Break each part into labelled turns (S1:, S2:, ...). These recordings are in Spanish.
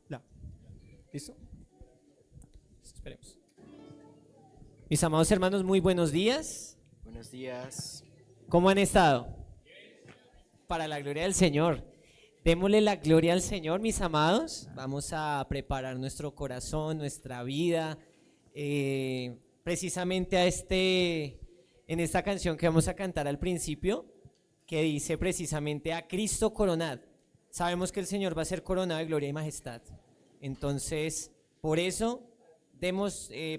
S1: La. ¿Listo? Esperemos. Mis amados hermanos, muy buenos días.
S2: Buenos días.
S1: ¿Cómo han estado? Para la gloria del Señor. Démosle la gloria al Señor, mis amados. Vamos a preparar nuestro corazón, nuestra vida, precisamente en esta canción que vamos a cantar al principio, que dice precisamente a Cristo coronad. Sabemos que el Señor va a ser coronado de gloria y majestad. Entonces, por eso,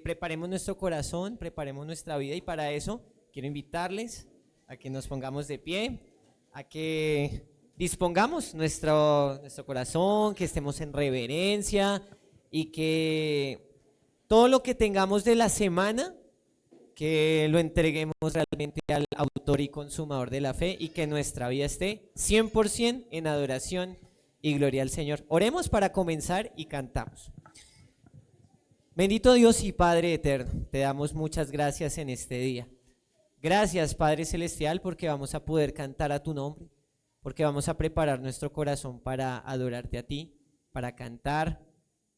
S1: preparemos nuestro corazón, preparemos nuestra vida, y para eso quiero invitarles a que nos pongamos de pie, a que dispongamos nuestro corazón, que estemos en reverencia y que todo lo que tengamos de la semana, que lo entreguemos realmente al autor y consumador de la fe, y que nuestra vida esté 100% en adoración y gloria al Señor. Oremos para comenzar y cantamos. Bendito Dios y Padre eterno, te damos muchas gracias en este día. Gracias, Padre celestial, porque vamos a poder cantar a tu nombre, porque vamos a preparar nuestro corazón para adorarte a ti, para cantar,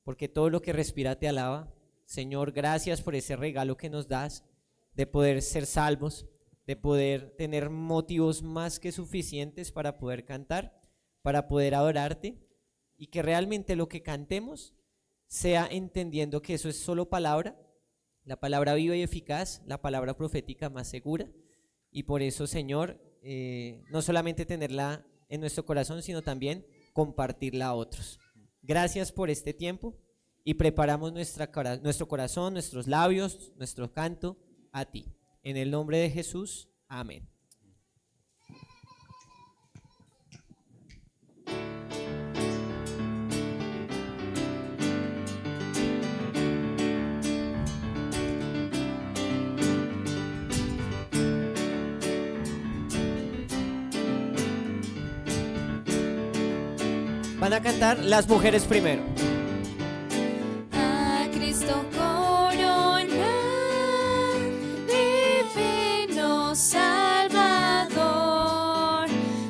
S1: porque todo lo que respira te alaba. Señor, gracias por ese regalo que nos das de poder ser salvos, de poder tener motivos más que suficientes para poder cantar, para poder adorarte, y que realmente lo que cantemos sea entendiendo que eso es solo palabra, la palabra viva y eficaz, la palabra profética más segura. Y por eso, Señor, no solamente tenerla en nuestro corazón, sino también compartirla a otros. Gracias por este tiempo, y preparamos nuestro corazón, nuestros labios, nuestro canto a ti. En el nombre de Jesús, amén. Van a cantar las mujeres primero.
S3: A Cristo corona, divino Salvador,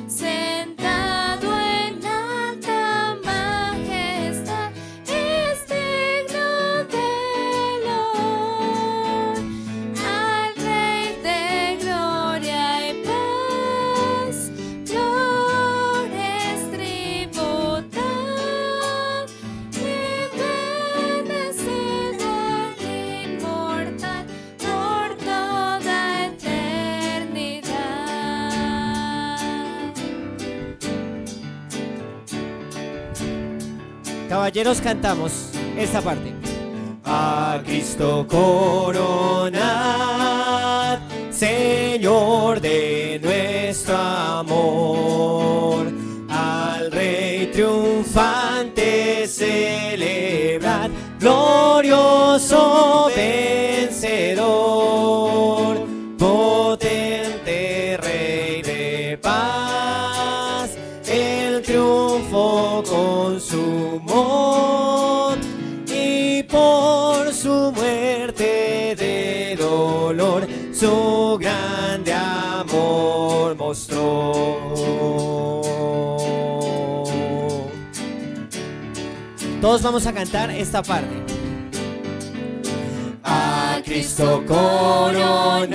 S3: sentado en alta majestad, es digno de loor. Al Rey de gloria y paz, flores tributar, y bendecerá inmortal por toda eternidad.
S1: Caballeros, cantamos esta parte. A Cristo coronad, Señor de nuestro amor, al Rey triunfante celebrad, glorioso vencedor, potente Rey de paz, el triunfo consumó, y por su muerte de dolor su grande amor mostró. Todos vamos a cantar esta parte. A Cristo coronad,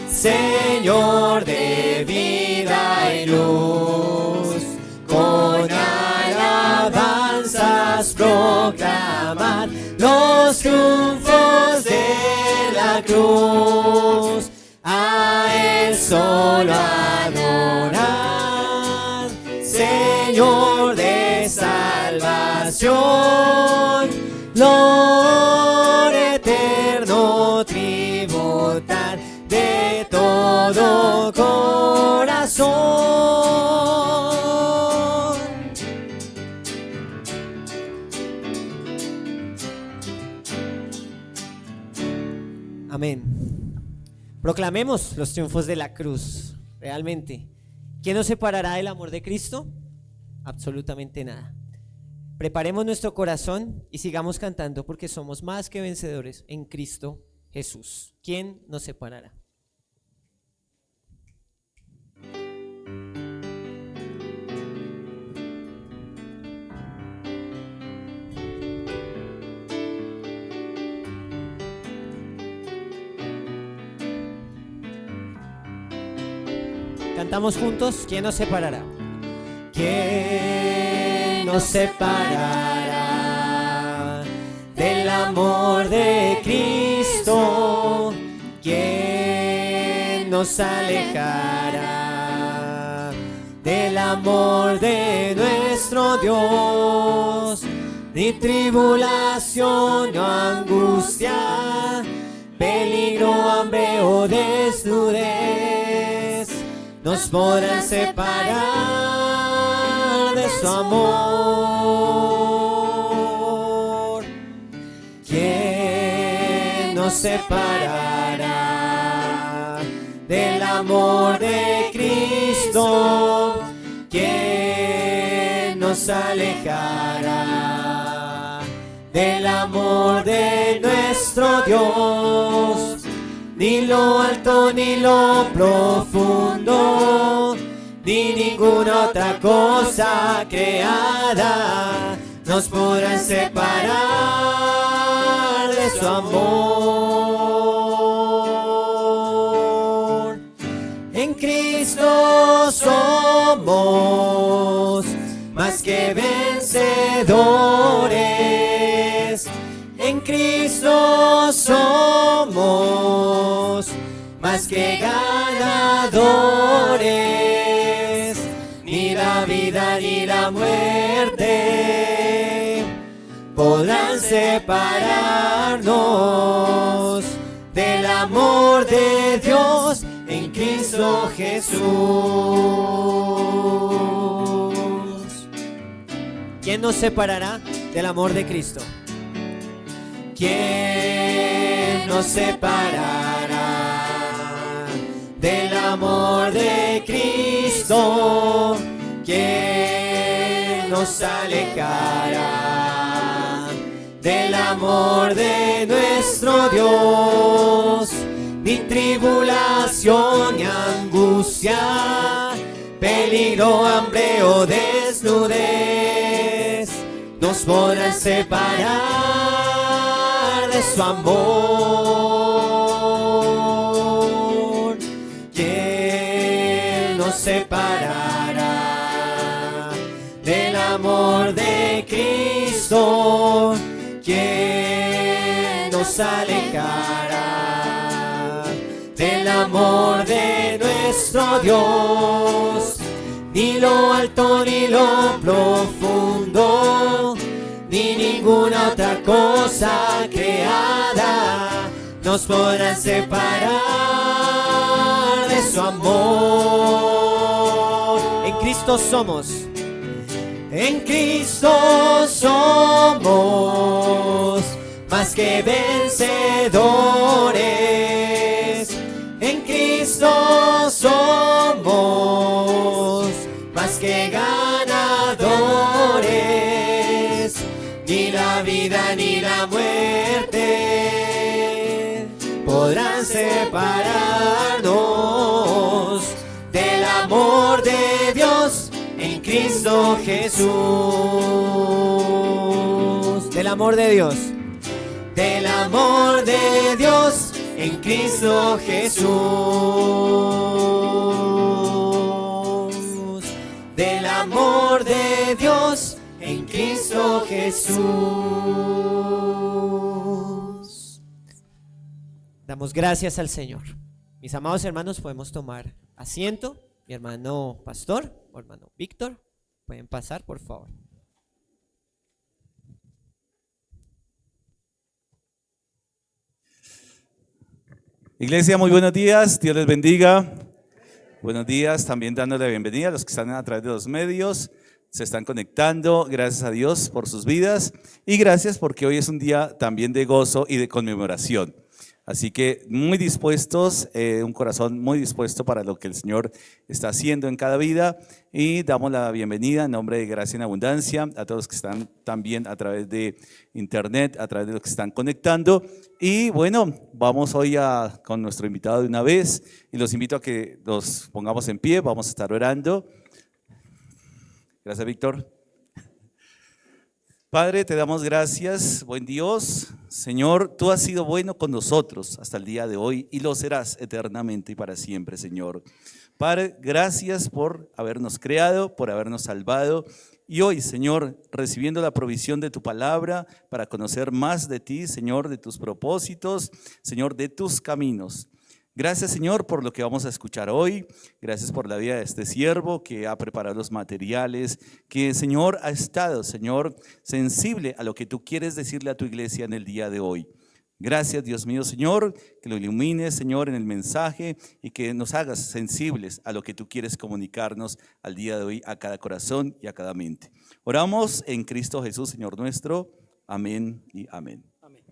S1: Señor de vida y luz, con alabanzas proclamad los triunfos de la cruz. A Él solo adorad, Señor de salvación, gloria eterno tributar de todo corazón. Amén. Proclamemos los triunfos de la cruz. Realmente, ¿quién nos separará del amor de Cristo? Absolutamente nada. Preparemos nuestro corazón y sigamos cantando, porque somos más que vencedores en Cristo Jesús. ¿Quién nos separará? Cantamos juntos. ¿Quién nos separará? ¿Quién nos separará del amor de Cristo? ¿Quién nos alejará del amor de nuestro Dios? Ni tribulación o angustia, peligro, hambre o desnudez nos podrán separar de su amor. ¿Quién nos separará del amor de Cristo? ¿Quién nos alejará del amor de nuestro Dios? Ni lo alto ni lo profundo, ni ninguna otra cosa creada nos podrán separar de su amor. En Cristo somos más que vencedores. En Cristo somos más que ganadores. Ni la vida ni la muerte podrán separarnos del amor de Dios en Cristo Jesús. ¿Quién nos separará del amor de Cristo? ¿Quién nos separará del amor de Cristo? ¿Quién nos alejará del amor de nuestro Dios? Ni tribulación ni angustia, peligro, hambre o desnudez nos podrán separar de su amor. ¿Quién nos separará del amor de Cristo? ¿Quién nos alejará del amor de nuestro Dios? Ni lo alto ni lo profundo, ni ninguna otra cosa creada nos podrán separar de su amor. En Cristo somos. En Cristo somos más que vencedores. En Cristo somos más que ganadores. Ni la vida ni la muerte podrán separarnos del amor de Dios en Cristo Jesús. Del amor de Dios. Del amor de Dios en Cristo Jesús. Del amor de Dios en Cristo Jesús. Damos gracias al Señor. Mis amados hermanos, podemos tomar asiento. Mi hermano pastor o hermano Víctor, pueden pasar, por favor.
S2: Iglesia, muy buenos días, Dios les bendiga. Buenos días, también dándole la bienvenida a los que están a través de los medios, se están conectando, gracias a Dios por sus vidas y gracias porque hoy es un día también de gozo y de conmemoración. Así que muy dispuestos, un corazón muy dispuesto para lo que el Señor está haciendo en cada vida y damos la bienvenida en nombre de Gracia en Abundancia a todos los que están también a través de internet, a través de los que están conectando. Y bueno, vamos hoy con nuestro invitado de una vez y los invito a que nos pongamos en pie, vamos a estar orando. Gracias, Víctor. Padre, te damos gracias, buen Dios, Señor, tú has sido bueno con nosotros hasta el día de hoy y lo serás eternamente y para siempre, Señor. Padre, gracias por habernos creado, por habernos salvado. Y hoy, Señor, recibiendo la provisión de tu palabra para conocer más de ti, Señor, de tus propósitos, Señor, de tus caminos. Gracias, Señor, por lo que vamos a escuchar hoy. Gracias por la vida de este siervo que ha preparado los materiales, que, Señor, ha estado, Señor, sensible a lo que tú quieres decirle a tu iglesia en el día de hoy. Gracias, Dios mío, Señor, que lo ilumines, Señor, en el mensaje y que nos hagas sensibles a lo que tú quieres comunicarnos al día de hoy a cada corazón y a cada mente. Oramos en Cristo Jesús, Señor nuestro. Amén y amén.
S4: Amén.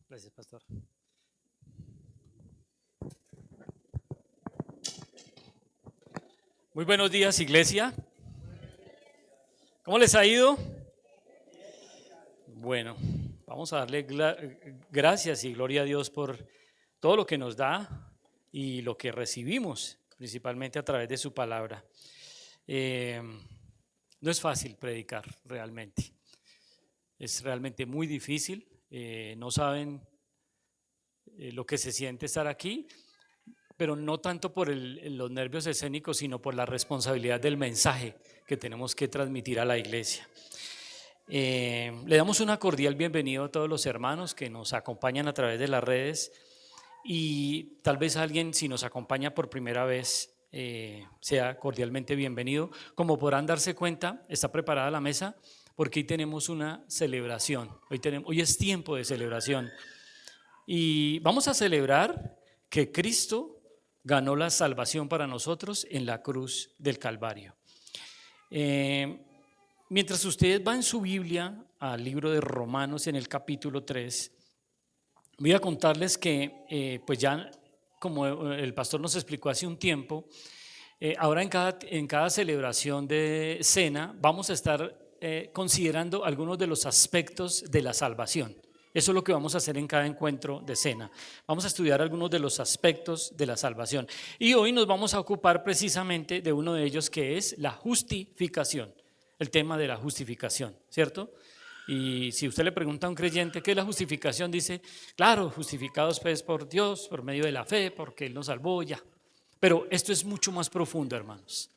S4: Gracias, pastor. Muy buenos días, iglesia. ¿Cómo les ha ido? Bueno, vamos a darle gracias y gloria a Dios por todo lo que nos da y lo que recibimos, principalmente a través de su palabra. No es fácil predicar realmente. Es realmente muy difícil. No saben lo que se siente estar aquí, pero no tanto por los nervios escénicos, sino por la responsabilidad del mensaje que tenemos que transmitir a la iglesia. Le damos una cordial bienvenida a todos los hermanos que nos acompañan a través de las redes y tal vez alguien, si nos acompaña por primera vez, sea cordialmente bienvenido. Como podrán darse cuenta, está preparada la mesa porque hoy tenemos una celebración. Hoy es tiempo de celebración y vamos a celebrar que Cristo ganó la salvación para nosotros en la cruz del Calvario. Mientras ustedes van en su Biblia al libro de Romanos en el capítulo 3, voy a contarles que pues ya como el pastor nos explicó hace un tiempo, ahora en cada celebración de cena vamos a estar considerando algunos de los aspectos de la salvación. Eso es lo que vamos a hacer en cada encuentro de cena. Vamos a estudiar algunos de los aspectos de la salvación. Y hoy nos vamos a ocupar precisamente de uno de ellos, que es la justificación. El tema de la justificación, ¿cierto? Y si usted le pregunta a un creyente qué es la justificación, dice, claro, justificados pues por Dios, por medio de la fe, porque Él nos salvó ya. Pero esto es mucho más profundo, hermanos.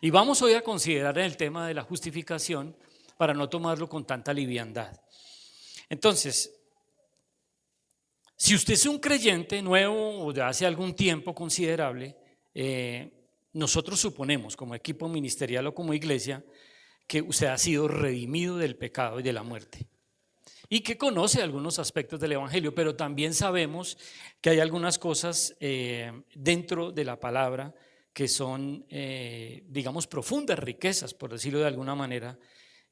S4: Y vamos hoy a considerar el tema de la justificación para no tomarlo con tanta liviandad. Entonces, si usted es un creyente nuevo o de hace algún tiempo considerable, nosotros suponemos como equipo ministerial o como iglesia que usted ha sido redimido del pecado y de la muerte y que conoce algunos aspectos del evangelio, pero también sabemos que hay algunas cosas dentro de la palabra que son, digamos, profundas riquezas, por decirlo de alguna manera,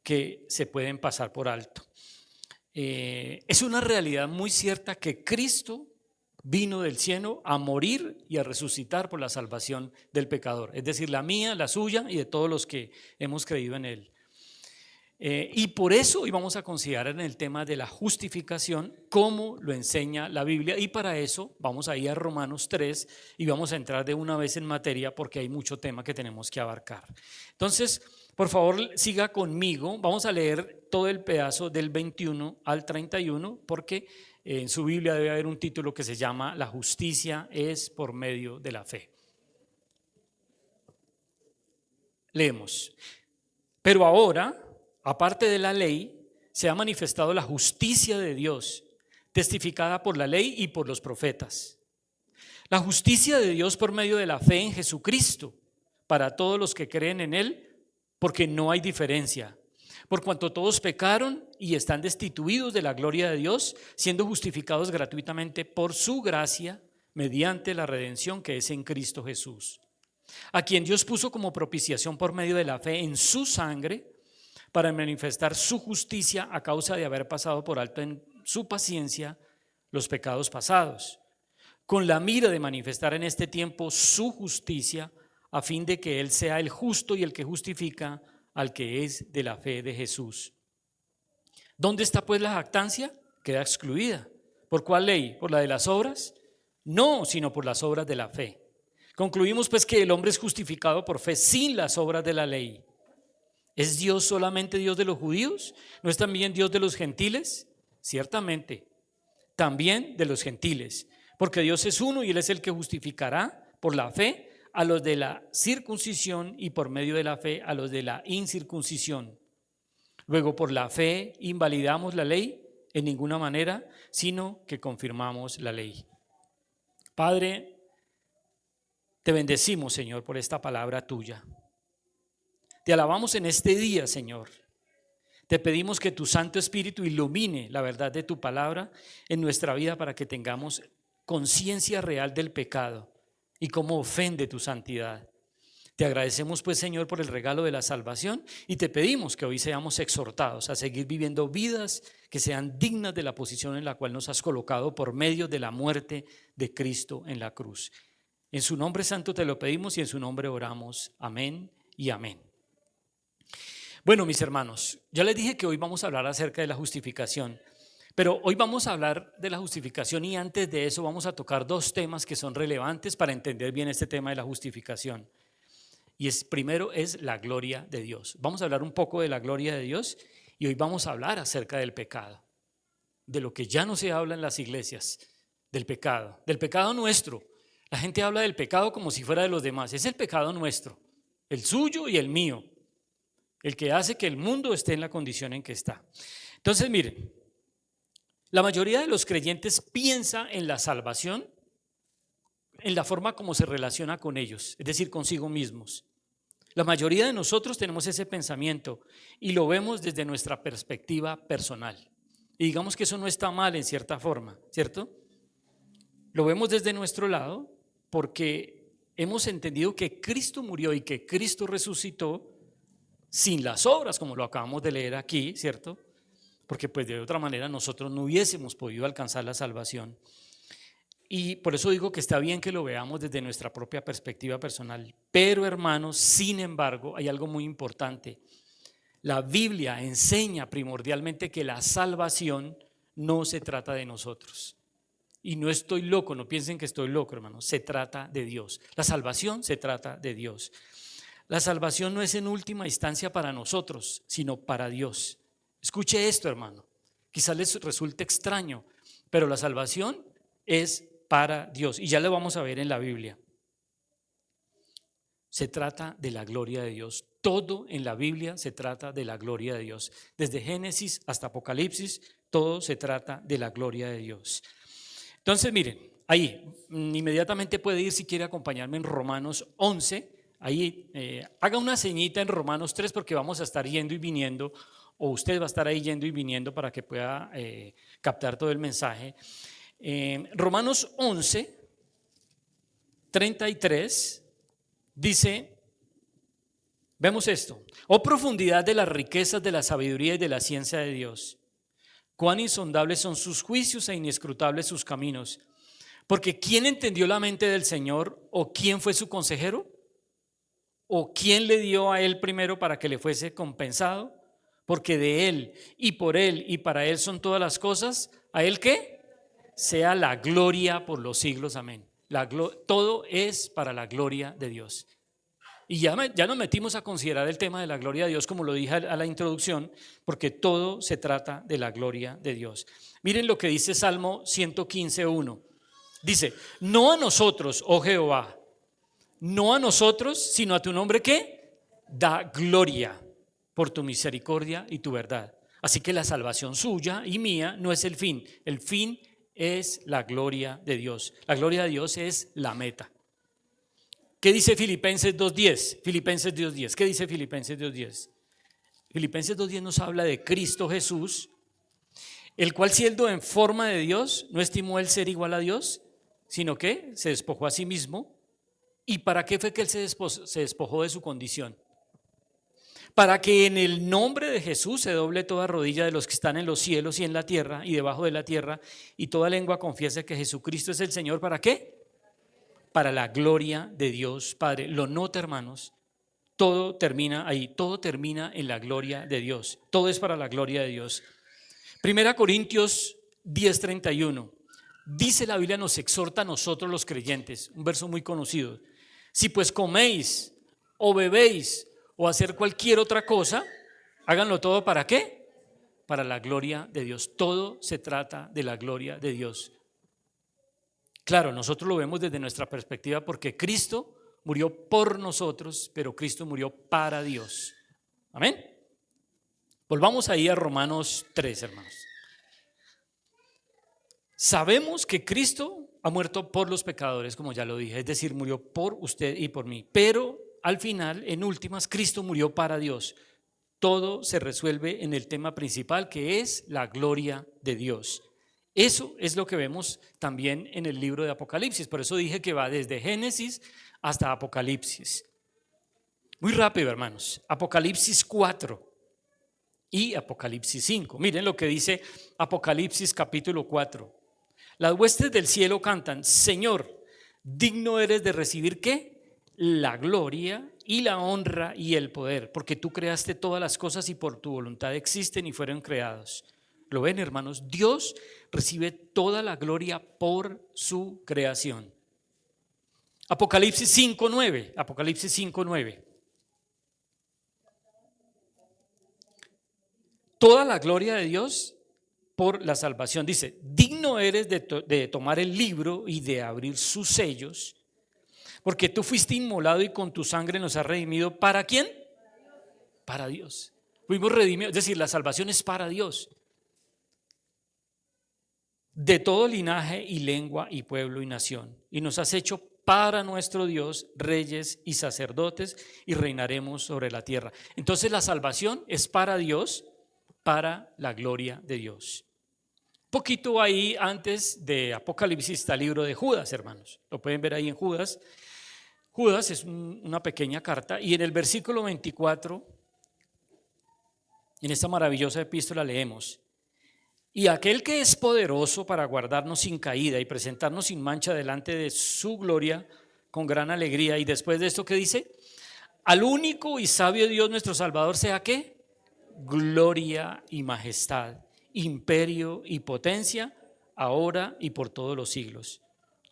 S4: que se pueden pasar por alto. Es una realidad muy cierta que Cristo vino del cielo a morir y a resucitar por la salvación del pecador, es decir, la mía, la suya y de todos los que hemos creído en Él. Y por eso hoy vamos a considerar en el tema de la justificación cómo lo enseña la Biblia, y para eso vamos a ir a Romanos 3 y vamos a entrar de una vez en materia porque hay mucho tema que tenemos que abarcar. Entonces, por favor, siga conmigo, vamos a leer todo el pedazo del 21 al 31 porque en su Biblia debe haber un título que se llama La justicia es por medio de la fe. Leemos. Pero ahora, aparte de la ley, se ha manifestado la justicia de Dios, testificada por la ley y por los profetas. La justicia de Dios por medio de la fe en Jesucristo, para todos los que creen en Él, porque no hay diferencia. Por cuanto todos pecaron y están destituidos de la gloria de Dios, siendo justificados gratuitamente por su gracia, mediante la redención que es en Cristo Jesús, a quien Dios puso como propiciación por medio de la fe en su sangre, para manifestar su justicia a causa de haber pasado por alto en su paciencia los pecados pasados, con la mira de manifestar en este tiempo su justicia, a fin de que Él sea el justo y el que justifica al que es de la fe de Jesús. ¿Dónde está pues la jactancia? Queda excluida. ¿Por cuál ley? ¿Por la de las obras? No, sino por las obras de la fe. Concluimos pues que el hombre es justificado por fe sin las obras de la ley. ¿Es Dios solamente Dios de los judíos? ¿No es también Dios de los gentiles? ciertamente, también de los gentiles, porque Dios es uno y Él es el que justificará por la fe a los de la circuncisión y por medio de la fe a los de la incircuncisión. Luego, por la fe invalidamos la ley en ninguna manera, sino que confirmamos la ley. Padre, te bendecimos, Señor, por esta palabra tuya. Te alabamos en este día, Señor. Te pedimos que tu Santo Espíritu ilumine la verdad de tu palabra en nuestra vida para que tengamos conciencia real del pecado y cómo ofende tu santidad. Te agradecemos pues, Señor, por el regalo de la salvación y te pedimos que hoy seamos exhortados a seguir viviendo vidas que sean dignas de la posición en la cual nos has colocado por medio de la muerte de Cristo en la cruz. En su nombre santo te lo pedimos y en su nombre oramos. Amén y amén. Bueno, mis hermanos, ya les dije que hoy vamos a hablar acerca de la justificación, pero hoy vamos a hablar de la justificación y antes de eso vamos a tocar dos temas que son relevantes para entender bien este tema de la justificación. Y primero es la gloria de Dios. Vamos a hablar un poco de la gloria de Dios y hoy vamos a hablar acerca del pecado, de lo que ya no se habla en las iglesias, del pecado nuestro. La gente habla del pecado como si fuera de los demás. Es el pecado nuestro, el suyo y el mío, el que hace que el mundo esté en la condición en que está. Entonces, miren, la mayoría de los creyentes piensa en la salvación en la forma como se relaciona con ellos, es decir, consigo mismos. La mayoría de nosotros tenemos ese pensamiento y lo vemos desde nuestra perspectiva personal. Y digamos que eso no está mal en cierta forma, ¿cierto? Lo vemos desde nuestro lado porque hemos entendido que Cristo murió y que Cristo resucitó sin las obras, como lo acabamos de leer aquí, ¿cierto? Porque pues de otra manera nosotros no hubiésemos podido alcanzar la salvación. Y por eso digo que está bien que lo veamos desde nuestra propia perspectiva personal. Pero hermanos, sin embargo, hay algo muy importante. La Biblia enseña primordialmente que la salvación no se trata de nosotros. Y no estoy loco, no piensen que estoy loco, hermanos. Se trata de Dios. La salvación se trata de Dios. La salvación no es en última instancia para nosotros, sino para Dios. Escuche esto, hermano. Quizás les resulte extraño, pero la salvación es para Dios. Y ya lo vamos a ver en la Biblia. Se trata de la gloria de Dios. Todo en la Biblia se trata de la gloria de Dios. Desde Génesis hasta Apocalipsis, todo se trata de la gloria de Dios. Entonces, miren, ahí inmediatamente puede ir si quiere acompañarme en Romanos 11. Ahí haga una ceñita en Romanos 3 porque vamos a estar yendo y viniendo, o usted va a estar ahí yendo y viniendo para que pueda captar todo el mensaje. Romanos 11, 33 dice, vemos esto: oh profundidad de las riquezas de la sabiduría y de la ciencia de Dios, cuán insondables son sus juicios e inescrutables sus caminos. Porque ¿quién entendió la mente del Señor? ¿O quién fue su consejero? ¿O quién le dio a él primero para que le fuese compensado? Porque de él y por él y para él son todas las cosas. ¿A él qué? Sea la gloria por los siglos, amén. Todo es para la gloria de Dios. Y ya nos metimos a considerar el tema de la gloria de Dios, como lo dije a la introducción, porque todo se trata de la gloria de Dios. Miren lo que dice Salmo 115:1. Dice, no a nosotros, oh Jehová, no a nosotros, sino a tu nombre que da gloria por tu misericordia y tu verdad. Así que la salvación suya y mía no es el fin es la gloria de Dios. La gloria de Dios es la meta. ¿Qué dice Filipenses 2:10? Filipenses 2:10. ¿Qué dice Filipenses 2:10? Filipenses 2:10 nos habla de Cristo Jesús, el cual siendo en forma de Dios, no estimó el ser igual a Dios, sino que se despojó a sí mismo. ¿Y para qué fue que él se despojó de su condición? Para que en el nombre de Jesús se doble toda rodilla de los que están en los cielos y en la tierra y debajo de la tierra, y toda lengua confiese que Jesucristo es el Señor. ¿Para qué? Para la gloria de Dios Padre. Lo nota, hermanos, todo termina ahí, todo termina en la gloria de Dios. Todo es para la gloria de Dios. 1 Corintios 10:31. Dice la Biblia, nos exhorta a nosotros los creyentes, un verso muy conocido. Si pues coméis o bebéis o hacer cualquier otra cosa, háganlo todo ¿para qué? para la gloria de Dios. Todo se trata de la gloria de Dios. Claro, nosotros lo vemos desde nuestra perspectiva porque Cristo murió por nosotros, pero Cristo murió para Dios. Amén. Volvamos ahí a Romanos 3, hermanos. Sabemos que Cristo ha muerto por los pecadores, como ya lo dije, es decir, murió por usted y por mí, pero al final, en últimas, Cristo murió para Dios. Todo se resuelve en el tema principal, que es la gloria de Dios. Eso es lo que vemos también en el libro de Apocalipsis. Por eso dije que va desde Génesis hasta Apocalipsis. Muy rápido, hermanos. Apocalipsis 4 y Apocalipsis 5. Miren lo que dice Apocalipsis capítulo 4. Las huestes del cielo cantan: Señor, digno eres de recibir ¿qué? La gloria y la honra y el poder, porque tú creaste todas las cosas y por tu voluntad existen y fueron creados. ¿Lo ven, hermanos? Dios recibe toda la gloria por su creación. Apocalipsis 5:9. Apocalipsis 5:9. Toda la gloria de Dios por la salvación. Dice: digno eres de tomar el libro y de abrir sus sellos, porque tú fuiste inmolado y con tu sangre nos has redimido. ¿Para quién? Para Dios. Fuimos redimidos, es decir, la salvación es para Dios. De todo linaje y lengua y pueblo y nación. Y nos has hecho para nuestro Dios reyes y sacerdotes y reinaremos sobre la tierra. Entonces la salvación es para Dios, para la gloria de Dios. Poquito ahí antes de Apocalipsis está el libro de Judas, hermanos. Lo pueden ver ahí en Judas. Judas es una pequeña carta y en el versículo 24, en esta maravillosa epístola leemos: y aquel que es poderoso para guardarnos sin caída y presentarnos sin mancha delante de su gloria con gran alegría. Y después de esto, ¿qué dice? Al único y sabio Dios nuestro Salvador sea ¿qué? Gloria y majestad, imperio y potencia, ahora y por todos los siglos.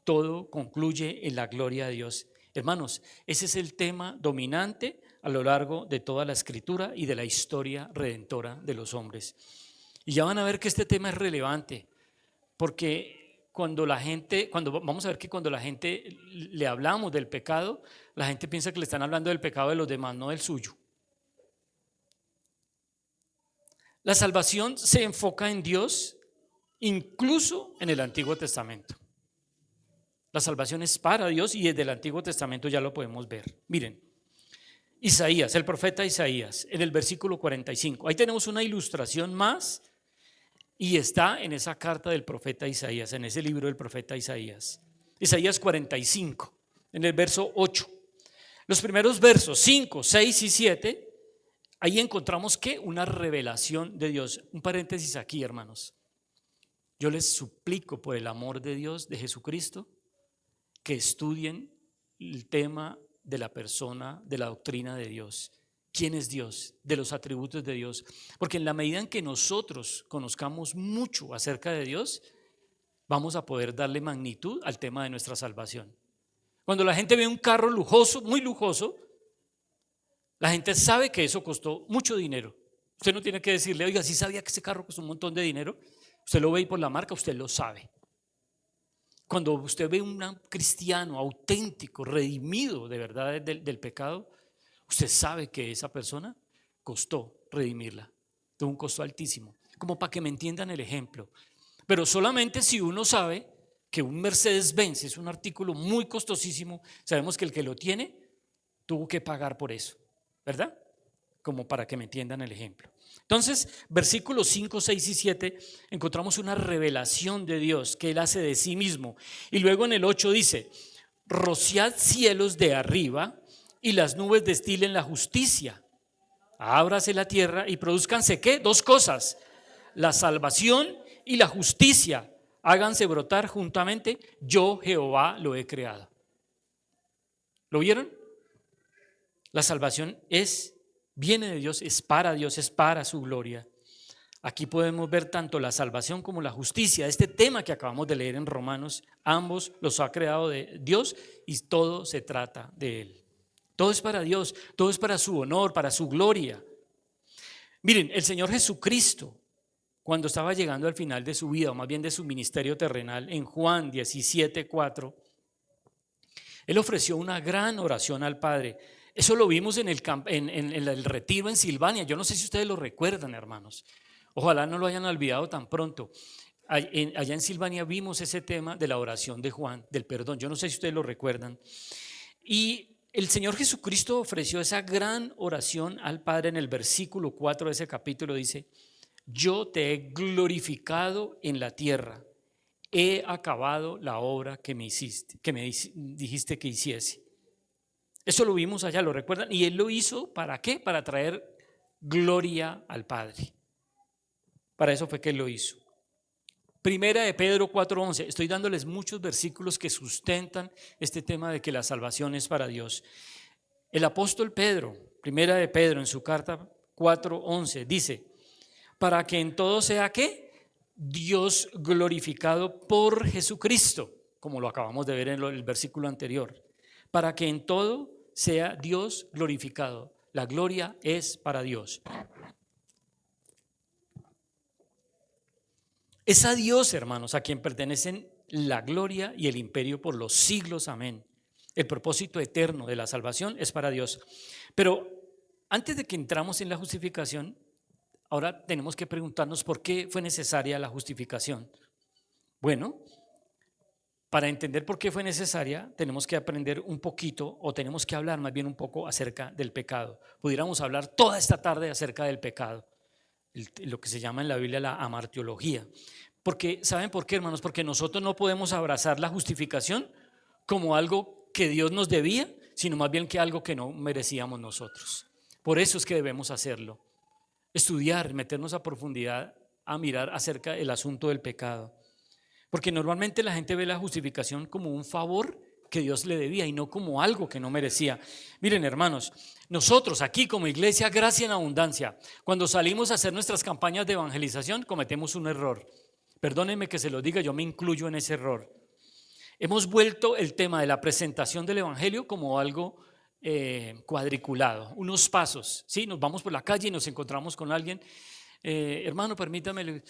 S4: Todo concluye en la gloria de Dios. Hermanos, ese es el tema dominante a lo largo de toda la escritura y de la historia redentora de los hombres. Y ya van a ver que este tema es relevante, porque vamos a ver que cuando la gente le hablamos del pecado, la gente piensa que le están hablando del pecado de los demás, no del suyo. La salvación se enfoca en Dios, incluso en el Antiguo Testamento. La salvación es para Dios y desde el Antiguo Testamento ya lo podemos ver. Miren, Isaías, el profeta Isaías, en el versículo 45. Ahí tenemos una ilustración más y está en esa carta del profeta Isaías, en ese libro del profeta Isaías. Isaías 45, en el verso 8. Los primeros versos 5, 6 y 7, ahí encontramos que una revelación de Dios. Un paréntesis aquí, hermanos. Yo les suplico por el amor de Dios, de Jesucristo, que estudien el tema de la persona, de la doctrina de Dios. ¿Quién es Dios? De los atributos de Dios. Porque en la medida en que nosotros conozcamos mucho acerca de Dios, vamos a poder darle magnitud al tema de nuestra salvación. Cuando la gente ve un carro lujoso, muy lujoso, la gente sabe que eso costó mucho dinero. Usted no tiene que decirle: oiga, ¿sí sabía que ese carro costó un montón de dinero? Usted lo ve y por la marca usted lo sabe. Cuando usted ve un cristiano auténtico, redimido de verdad del pecado, usted sabe que esa persona costó redimirla. Tuvo un costo altísimo. Como para que me entiendan el ejemplo. Pero solamente si uno sabe que un Mercedes-Benz es un artículo muy costosísimo, sabemos que el que lo tiene tuvo que pagar por eso, ¿verdad? Como para que me entiendan el ejemplo. Entonces, versículos 5, 6 y 7 encontramos una revelación de Dios que Él hace de sí mismo. Y luego en el 8 dice: rociad cielos de arriba y las nubes destilen la justicia. Ábrase la tierra y produzcanse ¿qué? Dos cosas: la salvación y la justicia. Háganse brotar juntamente. Yo, Jehová, lo he creado. ¿Lo vieron? La salvación viene de Dios, es para su gloria. Aquí podemos ver tanto la salvación como la justicia. Este tema que acabamos de leer en Romanos, ambos los ha creado de Dios y todo se trata de Él. Todo es para Dios, todo es para su honor, para su gloria. Miren, el Señor Jesucristo cuando estaba llegando al final de su vida, o más bien de su ministerio terrenal, en Juan 17:4, él ofreció una gran oración al Padre. Eso lo vimos en el retiro en Silvania. Yo no sé si ustedes lo recuerdan, hermanos. Ojalá no lo hayan olvidado tan pronto. Allá en Silvania vimos ese tema de la oración de Juan, del perdón. Yo no sé si ustedes lo recuerdan. Y el Señor Jesucristo ofreció esa gran oración al Padre en el versículo 4 de ese capítulo. Dice: yo te he glorificado en la tierra, he acabado la obra que me hiciste, que me dijiste que hiciese. Eso lo vimos allá, ¿lo recuerdan? Y Él lo hizo, ¿para qué? Para traer gloria al Padre. Para eso fue que Él lo hizo. Primera de Pedro 4:11. Estoy dándoles muchos versículos que sustentan este tema de que la salvación es para Dios. El apóstol Pedro, primera de Pedro, en su carta 4:11, dice: para que en todo sea ¿qué? Dios glorificado por Jesucristo, como lo acabamos de ver en el versículo anterior. Para que en todo sea Dios glorificado. La gloria es para Dios. Es a Dios, hermanos, a quien pertenecen la gloria y el imperio por los siglos. Amén. El propósito eterno de la salvación es para Dios. Pero antes de que entramos en la justificación, ahora tenemos que preguntarnos por qué fue necesaria la justificación. Bueno, para entender por qué fue necesaria, tenemos que aprender un poquito, o tenemos que hablar más bien un poco acerca del pecado. Pudiéramos hablar toda esta tarde acerca del pecado, lo que se llama en la Biblia la amartiología. Porque, ¿saben por qué, hermanos? Porque nosotros no podemos abrazar la justificación como algo que Dios nos debía, sino más bien que algo que no merecíamos nosotros. Por eso es que debemos hacerlo. Estudiar, meternos a profundidad, a mirar acerca del asunto del pecado. Porque normalmente la gente ve la justificación como un favor que Dios le debía y no como algo que no merecía. Miren, hermanos, nosotros aquí como Iglesia Gracia en Abundancia, cuando salimos a hacer nuestras campañas de evangelización, cometemos un error. Perdónenme que se lo diga, yo me incluyo en ese error. Hemos vuelto el tema de la presentación del evangelio como algo cuadriculado, unos pasos, ¿sí? Nos vamos por la calle y nos encontramos con alguien, hermano, permítame,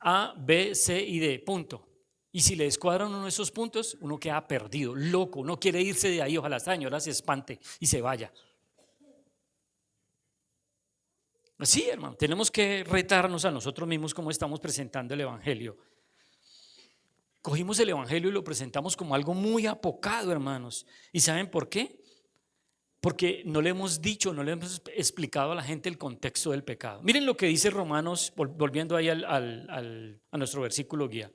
S4: A, B, C y D, punto. Y si le descuadran uno de esos puntos, uno queda perdido, loco, uno quiere irse de ahí, ojalá esta señora se espante y se vaya. Sí, hermano, tenemos que retarnos a nosotros mismos cómo estamos presentando el evangelio. Cogimos el evangelio y lo presentamos como algo muy apocado, hermanos. ¿Y saben por qué? Porque no le hemos dicho, no le hemos explicado a la gente el contexto del pecado. Miren lo que dice Romanos, volviendo ahí a nuestro versículo guía.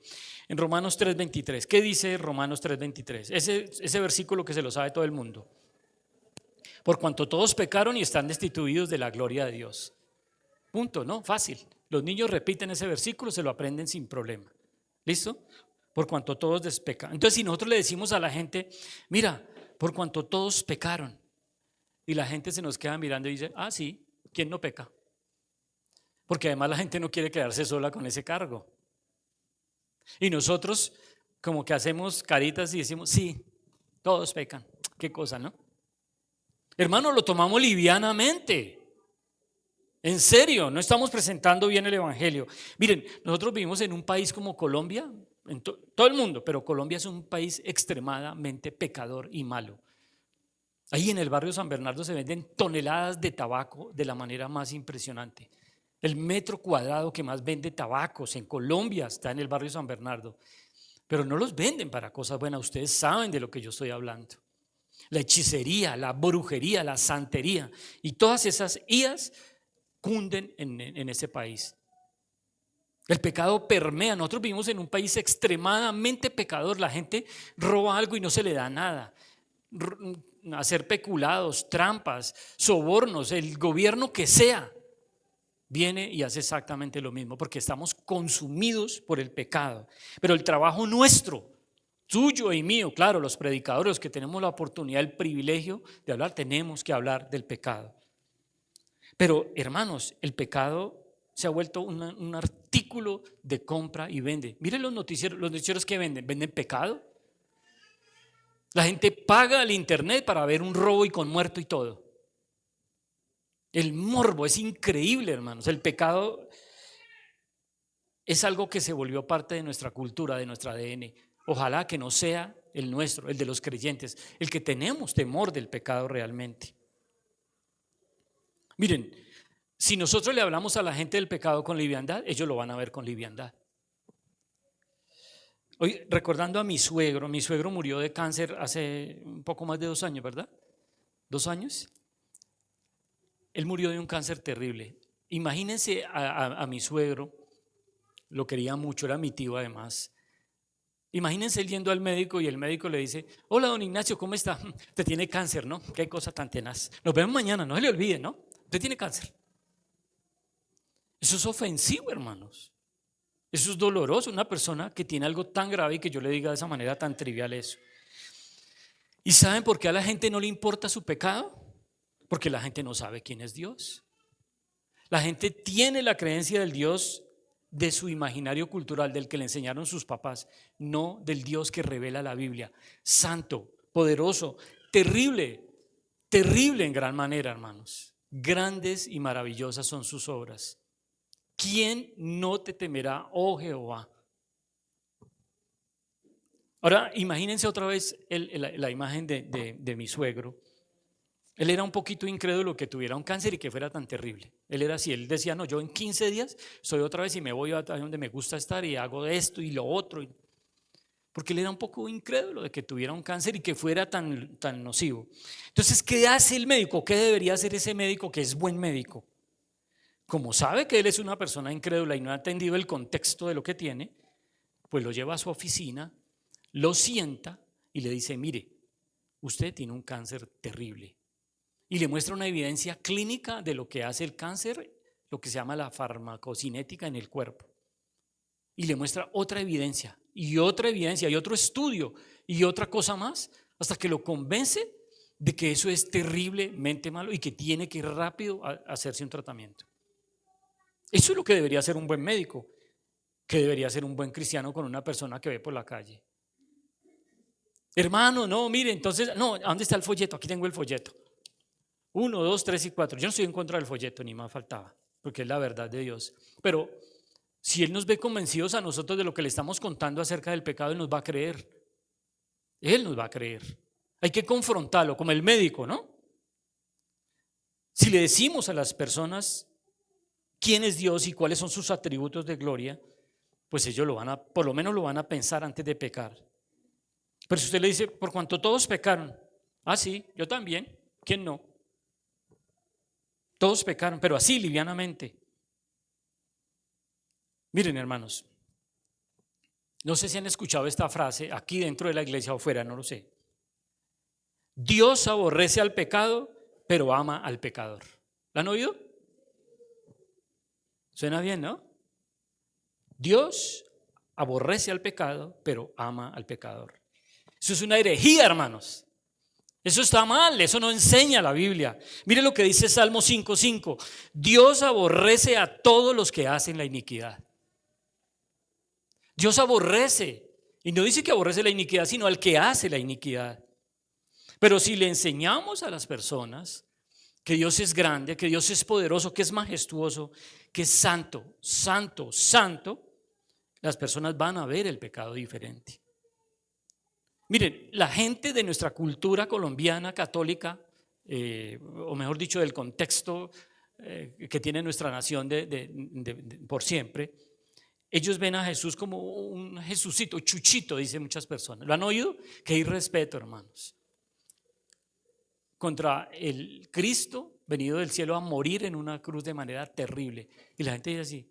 S4: En Romanos 3:23, ¿qué dice Romanos 3:23? Ese versículo que se lo sabe todo el mundo. Por cuanto todos pecaron y están destituidos de la gloria de Dios. Punto, ¿no? Fácil. Los niños repiten ese versículo, se lo aprenden sin problema. ¿Listo? Por cuanto todos despecan. Entonces, si nosotros le decimos a la gente, mira, por cuanto todos pecaron, y la gente se nos queda mirando y dice, ah, sí, ¿quién no peca? Porque además la gente no quiere quedarse sola con ese cargo. Y nosotros como que hacemos caritas y decimos, sí, todos pecan. Qué cosa, ¿no? Hermano, lo tomamos livianamente. En serio, no estamos presentando bien el evangelio. Miren, nosotros vivimos en un país como Colombia, en todo el mundo, pero Colombia es un país extremadamente pecador y malo. Ahí en el barrio San Bernardo se venden toneladas de tabaco de la manera más impresionante. El metro cuadrado que más vende tabacos en Colombia está en el barrio San Bernardo. Pero no los venden para cosas buenas, ustedes saben de lo que yo estoy hablando. La hechicería, la brujería, la santería y todas esas idas cunden en ese país. El pecado permea. Nosotros vivimos en un país extremadamente pecador. La gente roba algo y no se le da nada. Hacer peculados, trampas, sobornos, el gobierno que sea viene y hace exactamente lo mismo porque estamos consumidos por el pecado. Pero el trabajo nuestro, tuyo y mío, claro, los predicadores que tenemos la oportunidad, el privilegio de hablar, tenemos que hablar del pecado. Pero hermanos, el pecado se ha vuelto un artículo de compra y vende. Miren los noticieros que venden pecado. La gente paga el internet para ver un robo y con muerto y todo. El morbo es increíble, hermanos. El pecado es algo que se volvió parte de nuestra cultura, de nuestro ADN. Ojalá que no sea el nuestro, el de los creyentes, el que tenemos temor del pecado realmente. Miren, si nosotros le hablamos a la gente del pecado con liviandad, ellos lo van a ver con liviandad. Hoy, recordando a mi suegro murió de cáncer hace un poco más de 2 años, ¿verdad? 2 años. Él murió de un cáncer terrible. Imagínense a mi suegro, lo quería mucho, era mi tío además. Imagínense él yendo al médico y el médico le dice: hola, don Ignacio, ¿cómo está? Usted tiene cáncer, ¿no? Qué cosa tan tenaz. Nos vemos mañana, no se le olvide, ¿no? Usted tiene cáncer. Eso es ofensivo, hermanos. Eso es doloroso, una persona que tiene algo tan grave y que yo le diga de esa manera tan trivial eso. ¿Y saben por qué a la gente no le importa su pecado? Porque la gente no sabe quién es Dios. La gente tiene la creencia del Dios de su imaginario cultural, del que le enseñaron sus papás, no del Dios que revela la Biblia. Santo, poderoso, terrible, terrible en gran manera, hermanos. Grandes y maravillosas son sus obras. ¿Quién no te temerá, oh Jehová? Ahora, imagínense otra vez la imagen de mi suegro. Él era un poquito incrédulo que tuviera un cáncer y que fuera tan terrible. Él era así, él decía: no, yo en 15 días soy otra vez y me voy a donde me gusta estar y hago esto y lo otro. Porque él era un poco incrédulo de que tuviera un cáncer y que fuera tan nocivo. Entonces, ¿qué hace el médico? ¿Qué debería hacer ese médico que es buen médico? Como sabe que él es una persona incrédula y no ha entendido el contexto de lo que tiene, pues lo lleva a su oficina, lo sienta y le dice: mire, usted tiene un cáncer terrible. Y le muestra una evidencia clínica de lo que hace el cáncer, lo que se llama la farmacocinética en el cuerpo. Y le muestra otra evidencia y otra evidencia y otro estudio y otra cosa más, hasta que lo convence de que eso es terriblemente malo y que tiene que ir rápido a hacerse un tratamiento. Eso es lo que debería hacer un buen médico, que debería ser un buen cristiano con una persona que ve por la calle. Hermano, no, mire, entonces, no, ¿a dónde está el folleto? Aquí tengo el folleto. 1, 2, 3 y 4. Yo no estoy en contra del folleto, ni más faltaba, porque es la verdad de Dios. Pero si Él nos ve convencidos a nosotros de lo que le estamos contando acerca del pecado, Él nos va a creer. Él nos va a creer. Hay que confrontarlo, como el médico, ¿no? Si le decimos a las personas quién es Dios y cuáles son sus atributos de gloria, pues ellos por lo menos lo van a pensar antes de pecar. Pero si usted le dice: por cuanto todos pecaron, sí, yo también, ¿quién no? Todos pecaron, pero así livianamente. Miren, hermanos, no sé si han escuchado esta frase aquí dentro de la iglesia o fuera, no lo sé. Dios aborrece al pecado, pero ama al pecador. ¿La han oído? Suena bien, ¿no? Dios aborrece al pecado, pero ama al pecador. Eso es una herejía, hermanos. Eso está mal, eso no enseña la Biblia. Mire lo que dice Salmo 5:5. Dios aborrece a todos los que hacen la iniquidad. Dios aborrece, y no dice que aborrece la iniquidad, sino al que hace la iniquidad. Pero si le enseñamos a las personas que Dios es grande, que Dios es poderoso, que es majestuoso, que es santo, santo, santo, las personas van a ver el pecado diferente. Miren, la gente de nuestra cultura colombiana católica, o mejor dicho, del contexto que tiene nuestra nación por siempre, ellos ven a Jesús como un Jesucito, chuchito, dicen muchas personas. ¿Lo han oído? Qué irrespeto, hermanos. Contra el Cristo venido del cielo a morir en una cruz de manera terrible. Y la gente dice así: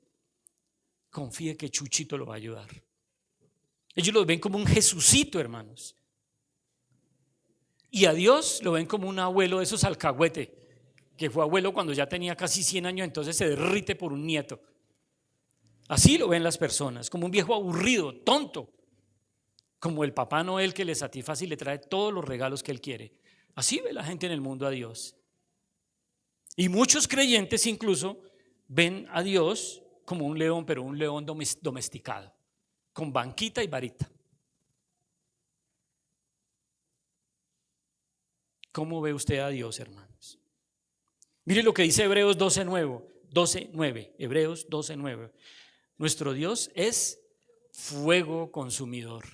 S4: confíe que Chuchito lo va a ayudar. Ellos lo ven como un Jesucito, hermanos. Y a Dios lo ven como un abuelo de esos alcahuete, que fue abuelo cuando ya tenía casi 100 años, entonces se derrite por un nieto. Así lo ven las personas, como un viejo aburrido, tonto, como el Papá Noel que le satisface y le trae todos los regalos que él quiere. Así ve la gente en el mundo a Dios. Y muchos creyentes incluso ven a Dios como un león, pero un león domesticado, con banquita y varita. ¿Cómo ve usted a Dios, hermanos? Mire lo que dice Hebreos 12:9. Hebreos 12:9. Nuestro Dios es fuego consumidor.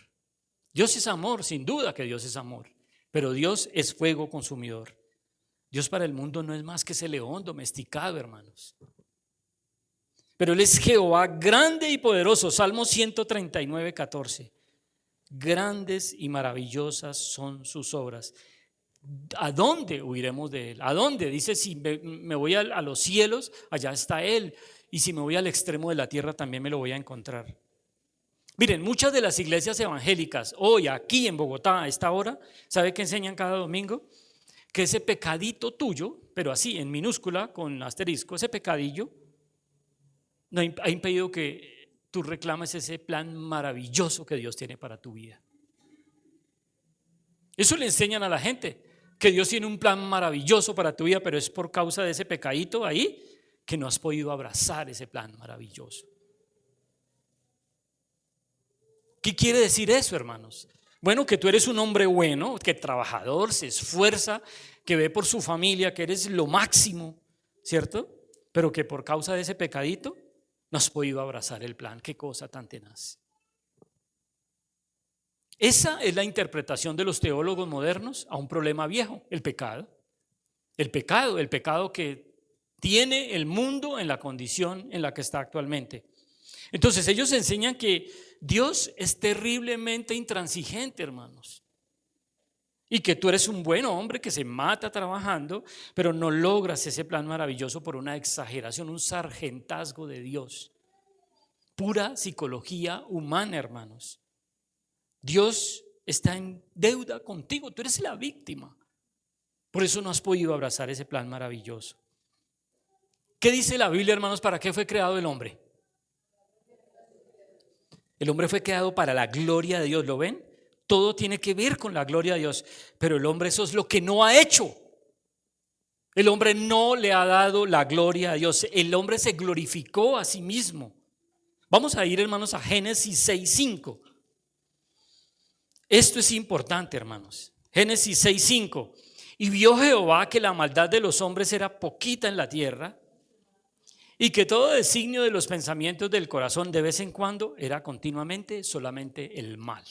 S4: Dios es amor, sin duda que Dios es amor, pero Dios es fuego consumidor. Dios para el mundo no es más que ese león domesticado, hermanos. Pero Él es Jehová grande y poderoso. Salmo 139, 14. Grandes y maravillosas son sus obras. ¿A dónde huiremos de Él? ¿A dónde? Dice, si me voy a los cielos, allá está Él. Y si me voy al extremo de la tierra, también me lo voy a encontrar. Miren, muchas de las iglesias evangélicas, hoy aquí en Bogotá, a esta hora, ¿sabe qué enseñan cada domingo? Que ese pecadito tuyo, pero así en minúscula, con asterisco, ese pecadillo no ha impedido que tú reclames ese plan maravilloso que Dios tiene para tu vida. Eso le enseñan a la gente, que Dios tiene un plan maravilloso para tu vida, pero es por causa de ese pecadito ahí que no has podido abrazar ese plan maravilloso. ¿Qué quiere decir eso, hermanos? Bueno, que tú eres un hombre bueno, que trabajador, se esfuerza, que ve por su familia, que eres lo máximo, ¿cierto? Pero que por causa de ese pecadito no has podido abrazar el plan. Qué cosa tan tenaz. Esa es la interpretación de los teólogos modernos a un problema viejo, el pecado. El pecado que tiene el mundo en la condición en la que está actualmente. Entonces ellos enseñan que Dios es terriblemente intransigente, hermanos, y que tú eres un buen hombre que se mata trabajando, pero no logras ese plan maravilloso por una exageración, un sargentazgo de Dios. Pura psicología humana, hermanos. Dios está en deuda contigo, tú eres la víctima. Por eso no has podido abrazar ese plan maravilloso. ¿Qué dice la Biblia, hermanos? ¿Para qué fue creado el hombre? El hombre fue creado para la gloria de Dios, ¿lo ven? Todo tiene que ver con la gloria de Dios, pero el hombre eso es lo que no ha hecho. El hombre no le ha dado la gloria a Dios, el hombre se glorificó a sí mismo. Vamos a ir, hermanos, a Génesis 6:5. Esto es importante, hermanos. Génesis 6:5. Y vio Jehová que la maldad de los hombres era poquita en la tierra, y que todo designio de los pensamientos del corazón de vez en cuando era continuamente solamente el mal.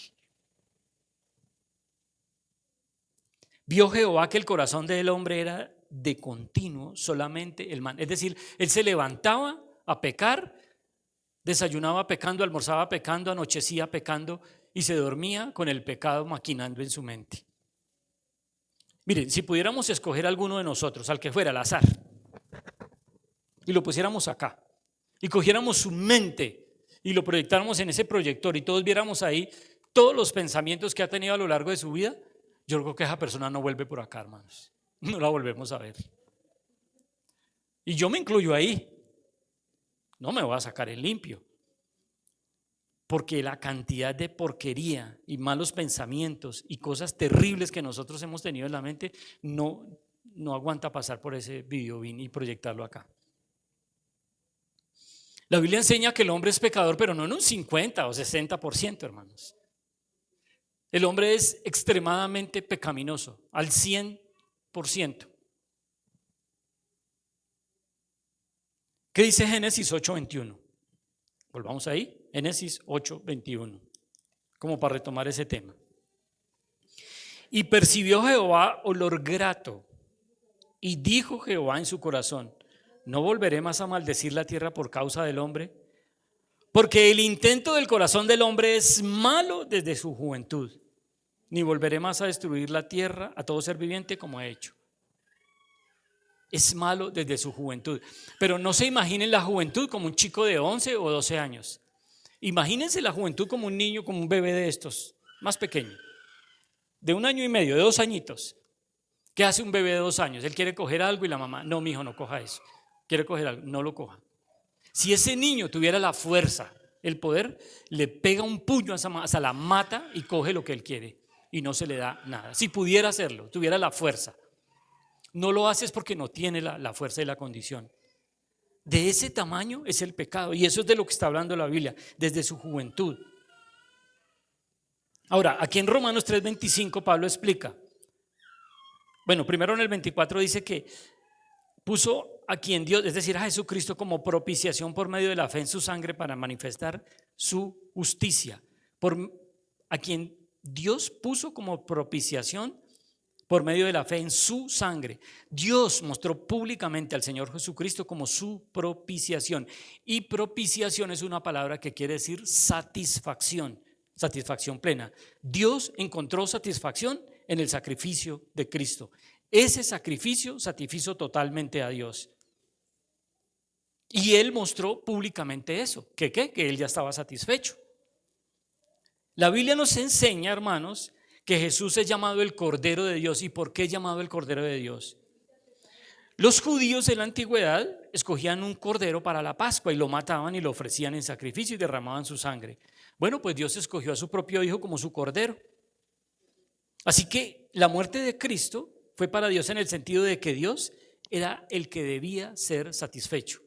S4: Vio Jehová que el corazón del hombre era de continuo solamente el mal. Es decir, él se levantaba a pecar, desayunaba pecando, almorzaba pecando, anochecía pecando y se dormía con el pecado maquinando en su mente. Miren, si pudiéramos escoger a alguno de nosotros, al que fuera al azar, y lo pusiéramos acá y cogiéramos su mente y lo proyectáramos en ese proyector y todos viéramos ahí todos los pensamientos que ha tenido a lo largo de su vida, yo creo que esa persona no vuelve por acá, hermanos, no la volvemos a ver. Y yo me incluyo ahí, no me voy a sacar en limpio, porque la cantidad de porquería y malos pensamientos y cosas terribles que nosotros hemos tenido en la mente no aguanta pasar por ese videobin y proyectarlo acá. La Biblia enseña que el hombre es pecador, pero no en un 50 o 60%, hermanos. El hombre es extremadamente pecaminoso, al 100%. ¿Qué dice Génesis 8:21? Volvamos ahí, Génesis 8:21, como para retomar ese tema. Y percibió Jehová olor grato, y dijo Jehová en su corazón: no volveré más a maldecir la tierra por causa del hombre, porque el intento del corazón del hombre es malo desde su juventud, ni volveré más a destruir la tierra a todo ser viviente como he hecho. Es malo desde su juventud. Pero no se imaginen la juventud como un chico de 11 o 12 años. Imagínense la juventud como un niño, como un bebé de estos, más pequeño, de 1 año y medio, de 2 añitos. ¿Qué hace un bebé de 2 años? Él quiere coger algo y la mamá: no, mijo, no coja eso. Quiere coger algo, no lo coja. Si ese niño tuviera la fuerza, el poder, le pega un puño hasta la mata y coge lo que él quiere y no se le da nada. Si pudiera hacerlo, tuviera la fuerza. No lo haces porque no tiene la fuerza y la condición. De ese tamaño es el pecado, y eso es de lo que está hablando la Biblia, desde su juventud. Ahora, aquí en Romanos 3:25 Pablo explica. Bueno, primero en el 24 dice que puso a quien Dios, es decir, a Jesucristo, como propiciación por medio de la fe en su sangre para manifestar su justicia. A quien Dios puso como propiciación por medio de la fe en su sangre. Dios mostró públicamente al Señor Jesucristo como su propiciación. Y propiciación es una palabra que quiere decir satisfacción, satisfacción plena. Dios encontró satisfacción en el sacrificio de Cristo. Ese sacrificio satisfizo totalmente a Dios. Y Él mostró públicamente eso, que Él ya estaba satisfecho. La Biblia nos enseña, hermanos, que Jesús es llamado el Cordero de Dios. ¿Y por qué es llamado el Cordero de Dios? Los judíos en la antigüedad escogían un cordero para la Pascua y lo mataban y lo ofrecían en sacrificio y derramaban su sangre. Bueno, pues Dios escogió a su propio Hijo como su Cordero. Así que la muerte de Cristo fue para Dios en el sentido de que Dios era el que debía ser satisfecho.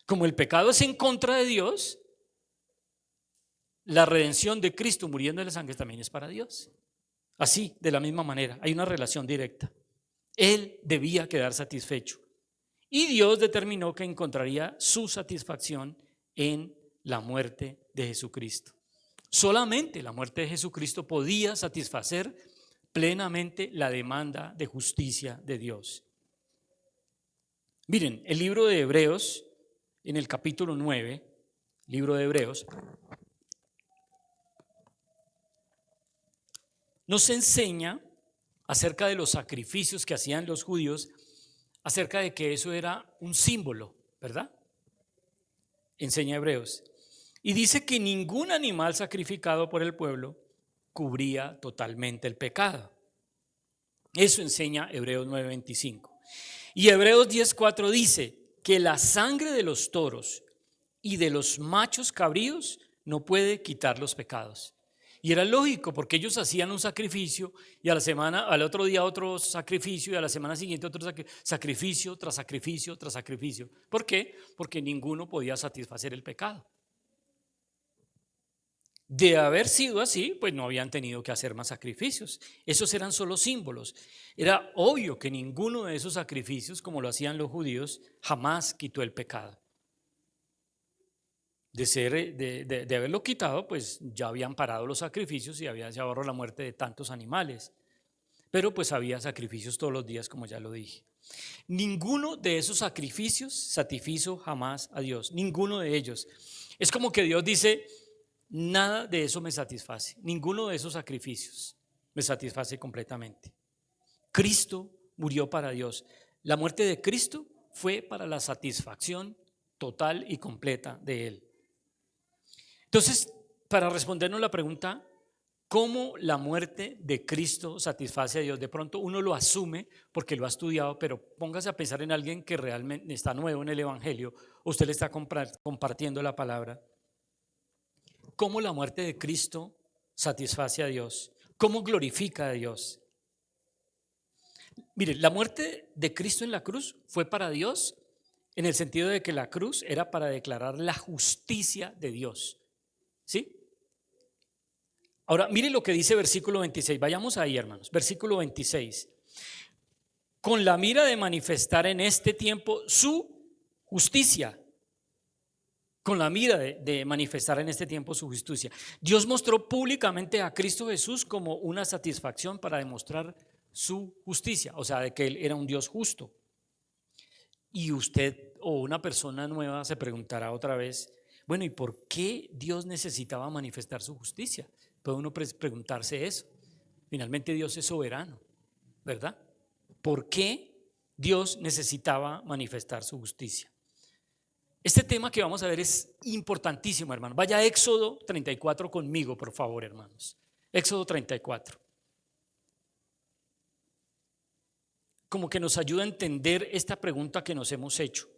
S4: Como el pecado es en contra de Dios, la redención de Cristo muriendo en la sangre también es para Dios. Así, de la misma manera, hay una relación directa. Él debía quedar satisfecho. Y Dios determinó que encontraría su satisfacción en la muerte de Jesucristo. Solamente la muerte de Jesucristo podía satisfacer plenamente la demanda de justicia de Dios. Miren, el libro de Hebreos, en el capítulo 9, libro de Hebreos, nos enseña acerca de los sacrificios que hacían los judíos, acerca de que eso era un símbolo, ¿verdad? Enseña Hebreos. Y dice que ningún animal sacrificado por el pueblo cubría totalmente el pecado. Eso enseña Hebreos 9:25. Y Hebreos 10:4 dice que la sangre de los toros y de los machos cabríos no puede quitar los pecados. Y era lógico, porque ellos hacían un sacrificio y a la semana, al otro día otro sacrificio y a la semana siguiente otro sacrificio tras sacrificio tras sacrificio. ¿Por qué? Porque ninguno podía satisfacer el pecado. De haber sido así, pues no habían tenido que hacer más sacrificios. Esos eran solo símbolos. Era obvio que ninguno de esos sacrificios, como lo hacían los judíos, jamás quitó el pecado. De haberlo quitado, pues ya habían parado los sacrificios y se ahorró la muerte de tantos animales. Pero pues había sacrificios todos los días, como ya lo dije. Ninguno de esos sacrificios satisfizo jamás a Dios. Ninguno de ellos. Es como que Dios dice: nada de eso me satisface. Ninguno de esos sacrificios me satisface completamente. Cristo murió para Dios. La muerte de Cristo fue para la satisfacción total y completa de Él. Entonces, para respondernos la pregunta, ¿cómo la muerte de Cristo satisface a Dios? De pronto uno lo asume porque lo ha estudiado, pero póngase a pensar en alguien que realmente está nuevo en el Evangelio. Usted le está compartiendo la palabra. ¿Cómo la muerte de Cristo satisface a Dios? ¿Cómo glorifica a Dios? Mire, la muerte de Cristo en la cruz fue para Dios en el sentido de que la cruz era para declarar la justicia de Dios. ¿Sí? Ahora, mire lo que dice versículo 26. Vayamos ahí, hermanos. Versículo 26. Con la mira de manifestar en este tiempo su justicia. Con la mira de manifestar en este tiempo su justicia. Dios mostró públicamente a Cristo Jesús como una satisfacción para demostrar su justicia. O sea, de que Él era un Dios justo. Y usted o una persona nueva se preguntará otra vez: bueno, ¿y por qué Dios necesitaba manifestar su justicia? Puede uno preguntarse eso. Finalmente Dios es soberano, ¿verdad? ¿Por qué Dios necesitaba manifestar su justicia? Este tema que vamos a ver es importantísimo, hermano. Vaya a Éxodo 34 conmigo, por favor, hermanos. Éxodo 34. Como que nos ayuda a entender esta pregunta que nos hemos hecho.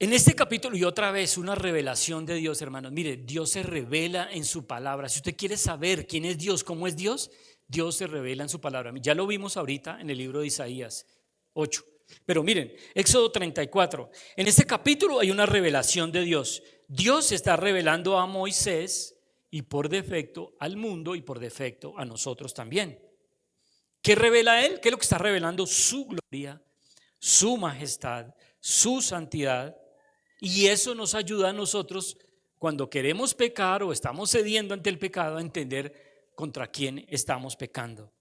S4: En este capítulo, y otra vez, una revelación de Dios, hermanos. Mire, Dios se revela en su palabra. Si usted quiere saber quién es Dios, cómo es Dios, Dios se revela en su palabra. Ya lo vimos ahorita en el libro de Isaías 8. Pero miren, Éxodo 34. En este capítulo hay una revelación de Dios. Dios está revelando a Moisés y por defecto al mundo y por defecto a nosotros también. ¿Qué revela Él? ¿Qué es lo que está revelando? Su gloria, su majestad, su santidad. Y eso nos ayuda a nosotros cuando queremos pecar o estamos cediendo ante el pecado a entender contra quién estamos pecando.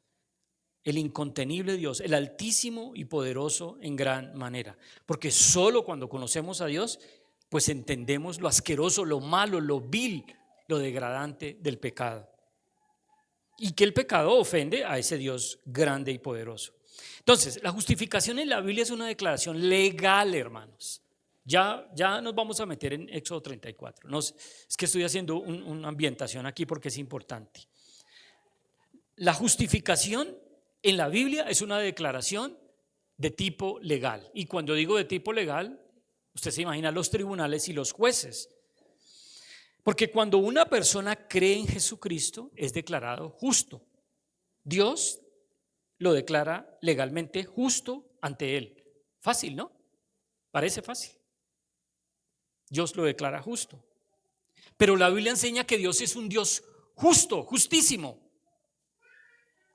S4: El incontenible Dios, el altísimo y poderoso en gran manera. Porque solo cuando conocemos a Dios, pues entendemos lo asqueroso, lo malo, lo vil, lo degradante del pecado. Y que el pecado ofende a ese Dios grande y poderoso. Entonces, la justificación en la Biblia es una declaración legal, hermanos. Ya nos vamos a meter en Éxodo 34. No, es que estoy haciendo una ambientación aquí porque es importante. La justificación en la Biblia es una declaración de tipo legal. Y cuando digo de tipo legal, usted se imagina los tribunales y los jueces. Porque cuando una persona cree en Jesucristo es declarado justo. Dios lo declara legalmente justo ante Él. Fácil, ¿no? Parece fácil. Dios lo declara justo. Pero la Biblia enseña que Dios es un Dios justo, justísimo.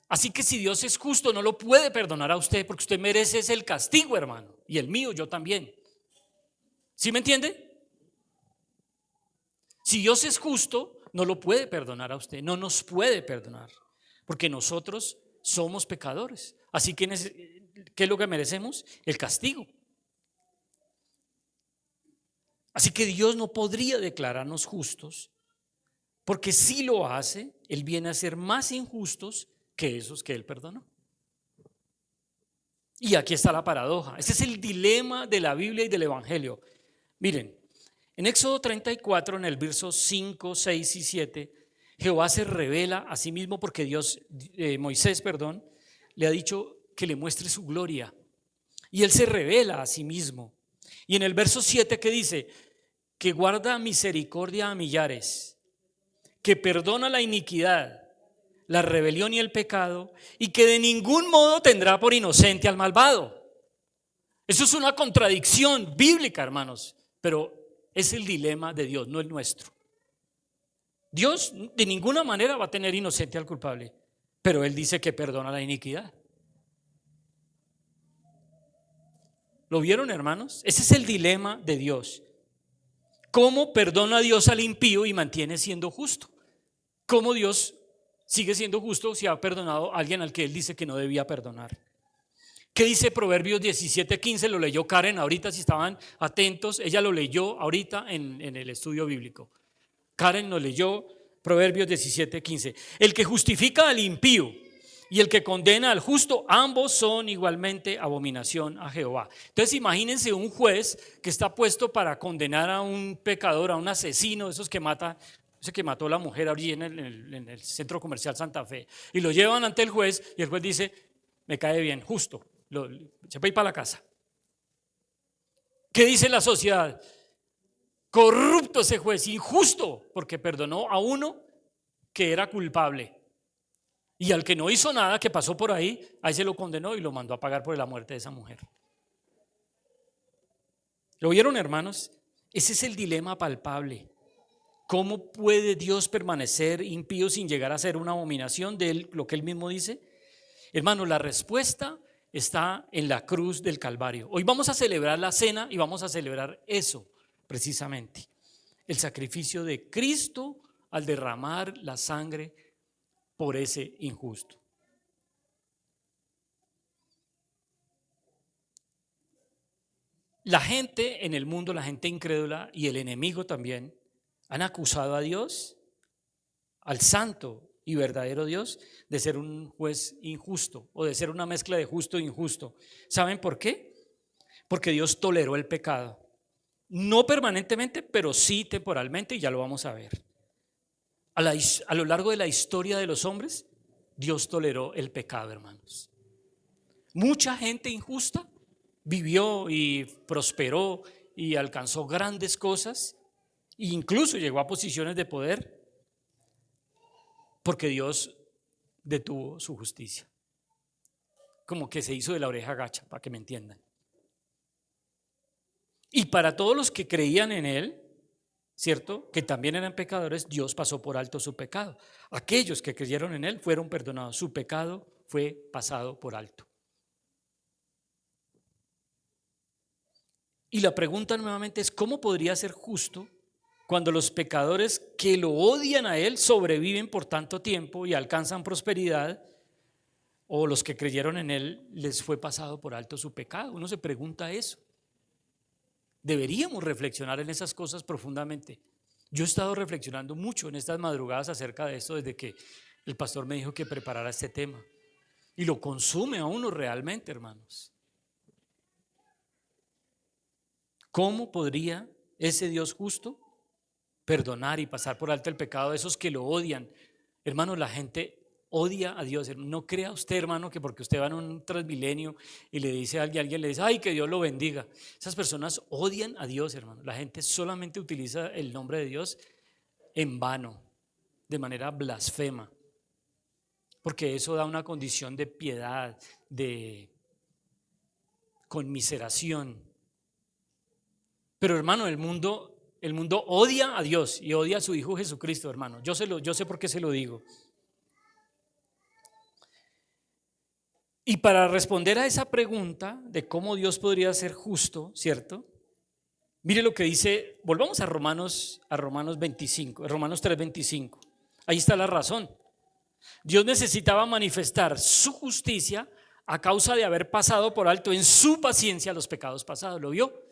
S4: Así que si Dios es justo, no lo puede perdonar a usted porque usted merece el castigo, hermano. Y el mío, yo también. ¿Sí me entiende? Si Dios es justo, no lo puede perdonar a usted, no nos puede perdonar, porque nosotros somos pecadores. Así que, ¿qué es lo que merecemos? El castigo. Así que Dios no podría declararnos justos, porque si lo hace, Él viene a ser más injustos que esos que Él perdonó. Y aquí está la paradoja. Ese es el dilema de la Biblia y del Evangelio. Miren, en Éxodo 34, en el versos 5, 6 y 7, Jehová se revela a sí mismo porque Moisés, le ha dicho que le muestre su gloria. Y él se revela a sí mismo. Y en el verso 7 que dice, que guarda misericordia a millares, que perdona la iniquidad, la rebelión y el pecado, y que de ningún modo tendrá por inocente al malvado. Eso es una contradicción bíblica, hermanos, pero es el dilema de Dios, no el nuestro. Dios de ninguna manera va a tener inocente al culpable, pero Él dice que perdona la iniquidad. ¿Lo vieron, hermanos? Ese es el dilema de Dios. ¿Cómo perdona Dios al impío y mantiene siendo justo? ¿Cómo Dios sigue siendo justo si ha perdonado a alguien al que Él dice que no debía perdonar? ¿Qué dice Proverbios 17:15? Lo leyó Karen ahorita, si estaban atentos. Ella lo leyó ahorita en el estudio bíblico. Karen nos leyó Proverbios 17:15. El que justifica al impío y el que condena al justo, ambos son igualmente abominación a Jehová. Entonces imagínense un juez que está puesto para condenar a un pecador, a un asesino, esos que mata. Ese que mató a la mujer allí en el centro comercial Santa Fe. Y lo llevan ante el juez y el juez dice, me cae bien, justo. Se puede ir para la casa. ¿Qué dice la sociedad? Corrupto ese juez, injusto, porque perdonó a uno que era culpable. Y al que no hizo nada, que pasó por ahí, ahí se lo condenó y lo mandó a pagar por la muerte de esa mujer. ¿Lo vieron, hermanos? Ese es el dilema palpable. ¿Cómo puede Dios permanecer impío sin llegar a ser una abominación de él, lo que Él mismo dice? Hermanos, la respuesta está en la cruz del Calvario. Hoy vamos a celebrar la cena y vamos a celebrar eso precisamente. El sacrificio de Cristo al derramar la sangre por ese injusto. La gente en el mundo, la gente incrédula y el enemigo también han acusado a Dios, al santo y verdadero Dios, de ser un juez injusto o de ser una mezcla de justo e injusto. ¿Saben por qué? Porque Dios toleró el pecado. No permanentemente, pero sí temporalmente, y ya lo vamos a ver. A lo largo de la historia de los hombres, Dios toleró el pecado, hermanos. Mucha gente injusta vivió y prosperó y alcanzó grandes cosas, e incluso llegó a posiciones de poder, porque Dios detuvo su justicia. Como que se hizo de la oreja gacha, para que me entiendan. Y para todos los que creían en Él, ¿cierto? Que también eran pecadores, Dios pasó por alto su pecado. Aquellos que creyeron en Él fueron perdonados, su pecado fue pasado por alto. Y la pregunta nuevamente es, ¿cómo podría ser justo cuando los pecadores que lo odian a Él sobreviven por tanto tiempo y alcanzan prosperidad, o los que creyeron en Él les fue pasado por alto su pecado? Uno se pregunta eso. Deberíamos reflexionar en esas cosas profundamente. Yo he estado reflexionando mucho en estas madrugadas acerca de esto desde que el pastor me dijo que preparara este tema. Y lo consume a uno realmente, hermanos. ¿Cómo podría ese Dios justo perdonar y pasar por alto el pecado de esos que lo odian? Hermano, la gente odia a Dios. No crea usted, hermano, que porque usted va en un transmilenio y le dice a alguien le dice, ay, que Dios lo bendiga. Esas personas odian a Dios, hermano. La gente solamente utiliza el nombre de Dios en vano, de manera blasfema, porque eso da una condición de piedad, de conmiseración. Pero hermano, el mundo odia a Dios y odia a su Hijo Jesucristo, hermano. Yo sé por qué se lo digo. Y para responder a esa pregunta de cómo Dios podría ser justo, ¿cierto? Mire lo que dice, volvamos a Romanos 25, Romanos 3:25. Ahí está la razón. Dios necesitaba manifestar su justicia a causa de haber pasado por alto en su paciencia los pecados pasados. ¿Lo vio?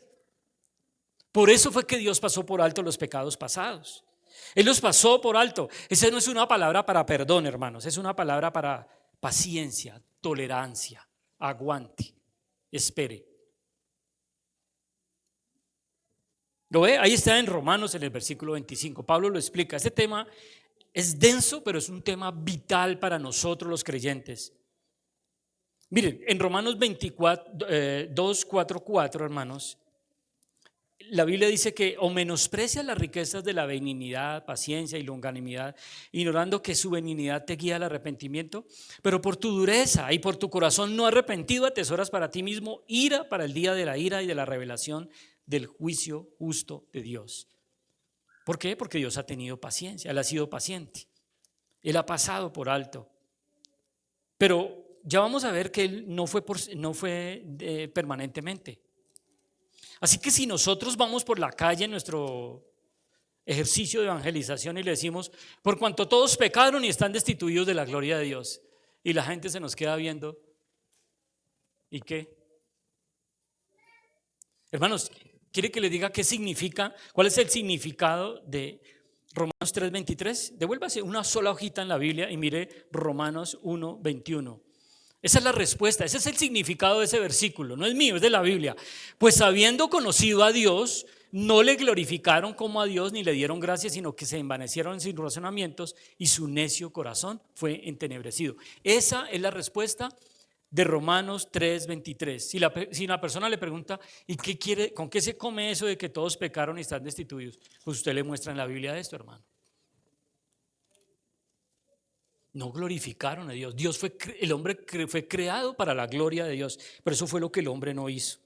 S4: Por eso fue que Dios pasó por alto los pecados pasados. Él los pasó por alto. Esa no es una palabra para perdón, hermanos. Es una palabra para paciencia, tolerancia, aguante, espere. ¿Lo ve? Ahí está en Romanos, en el versículo 25. Pablo lo explica. Este tema es denso, pero es un tema vital para nosotros los creyentes. Miren, en Romanos 2, 4, 4, hermanos, la Biblia dice que o menosprecias las riquezas de la benignidad, paciencia y longanimidad, ignorando que su benignidad te guía al arrepentimiento, pero por tu dureza y por tu corazón no arrepentido atesoras para ti mismo ira para el día de la ira y de la revelación del juicio justo de Dios. ¿Por qué? Porque Dios ha tenido paciencia, Él ha sido paciente, Él ha pasado por alto. Pero ya vamos a ver que Él no fue permanentemente. Así que si nosotros vamos por la calle en nuestro ejercicio de evangelización y le decimos, por cuanto todos pecaron y están destituidos de la gloria de Dios, y la gente se nos queda viendo, ¿y qué? Hermanos, ¿quiere que le diga qué significa? ¿Cuál es el significado de Romanos 3:23? Devuélvase una sola hojita en la Biblia y mire Romanos 1:21. Esa es la respuesta, ese es el significado de ese versículo, no es mío, es de la Biblia. Pues habiendo conocido a Dios, no le glorificaron como a Dios ni le dieron gracias, sino que se envanecieron en sus razonamientos y su necio corazón fue entenebrecido. Esa es la respuesta de Romanos 3:23. Si una persona le pregunta, ¿y qué quiere, con qué se come eso de que todos pecaron y están destituidos? Pues usted le muestra en la Biblia esto, hermano. No glorificaron a Dios. El hombre fue creado para la gloria de Dios, pero eso fue lo que el hombre no hizo.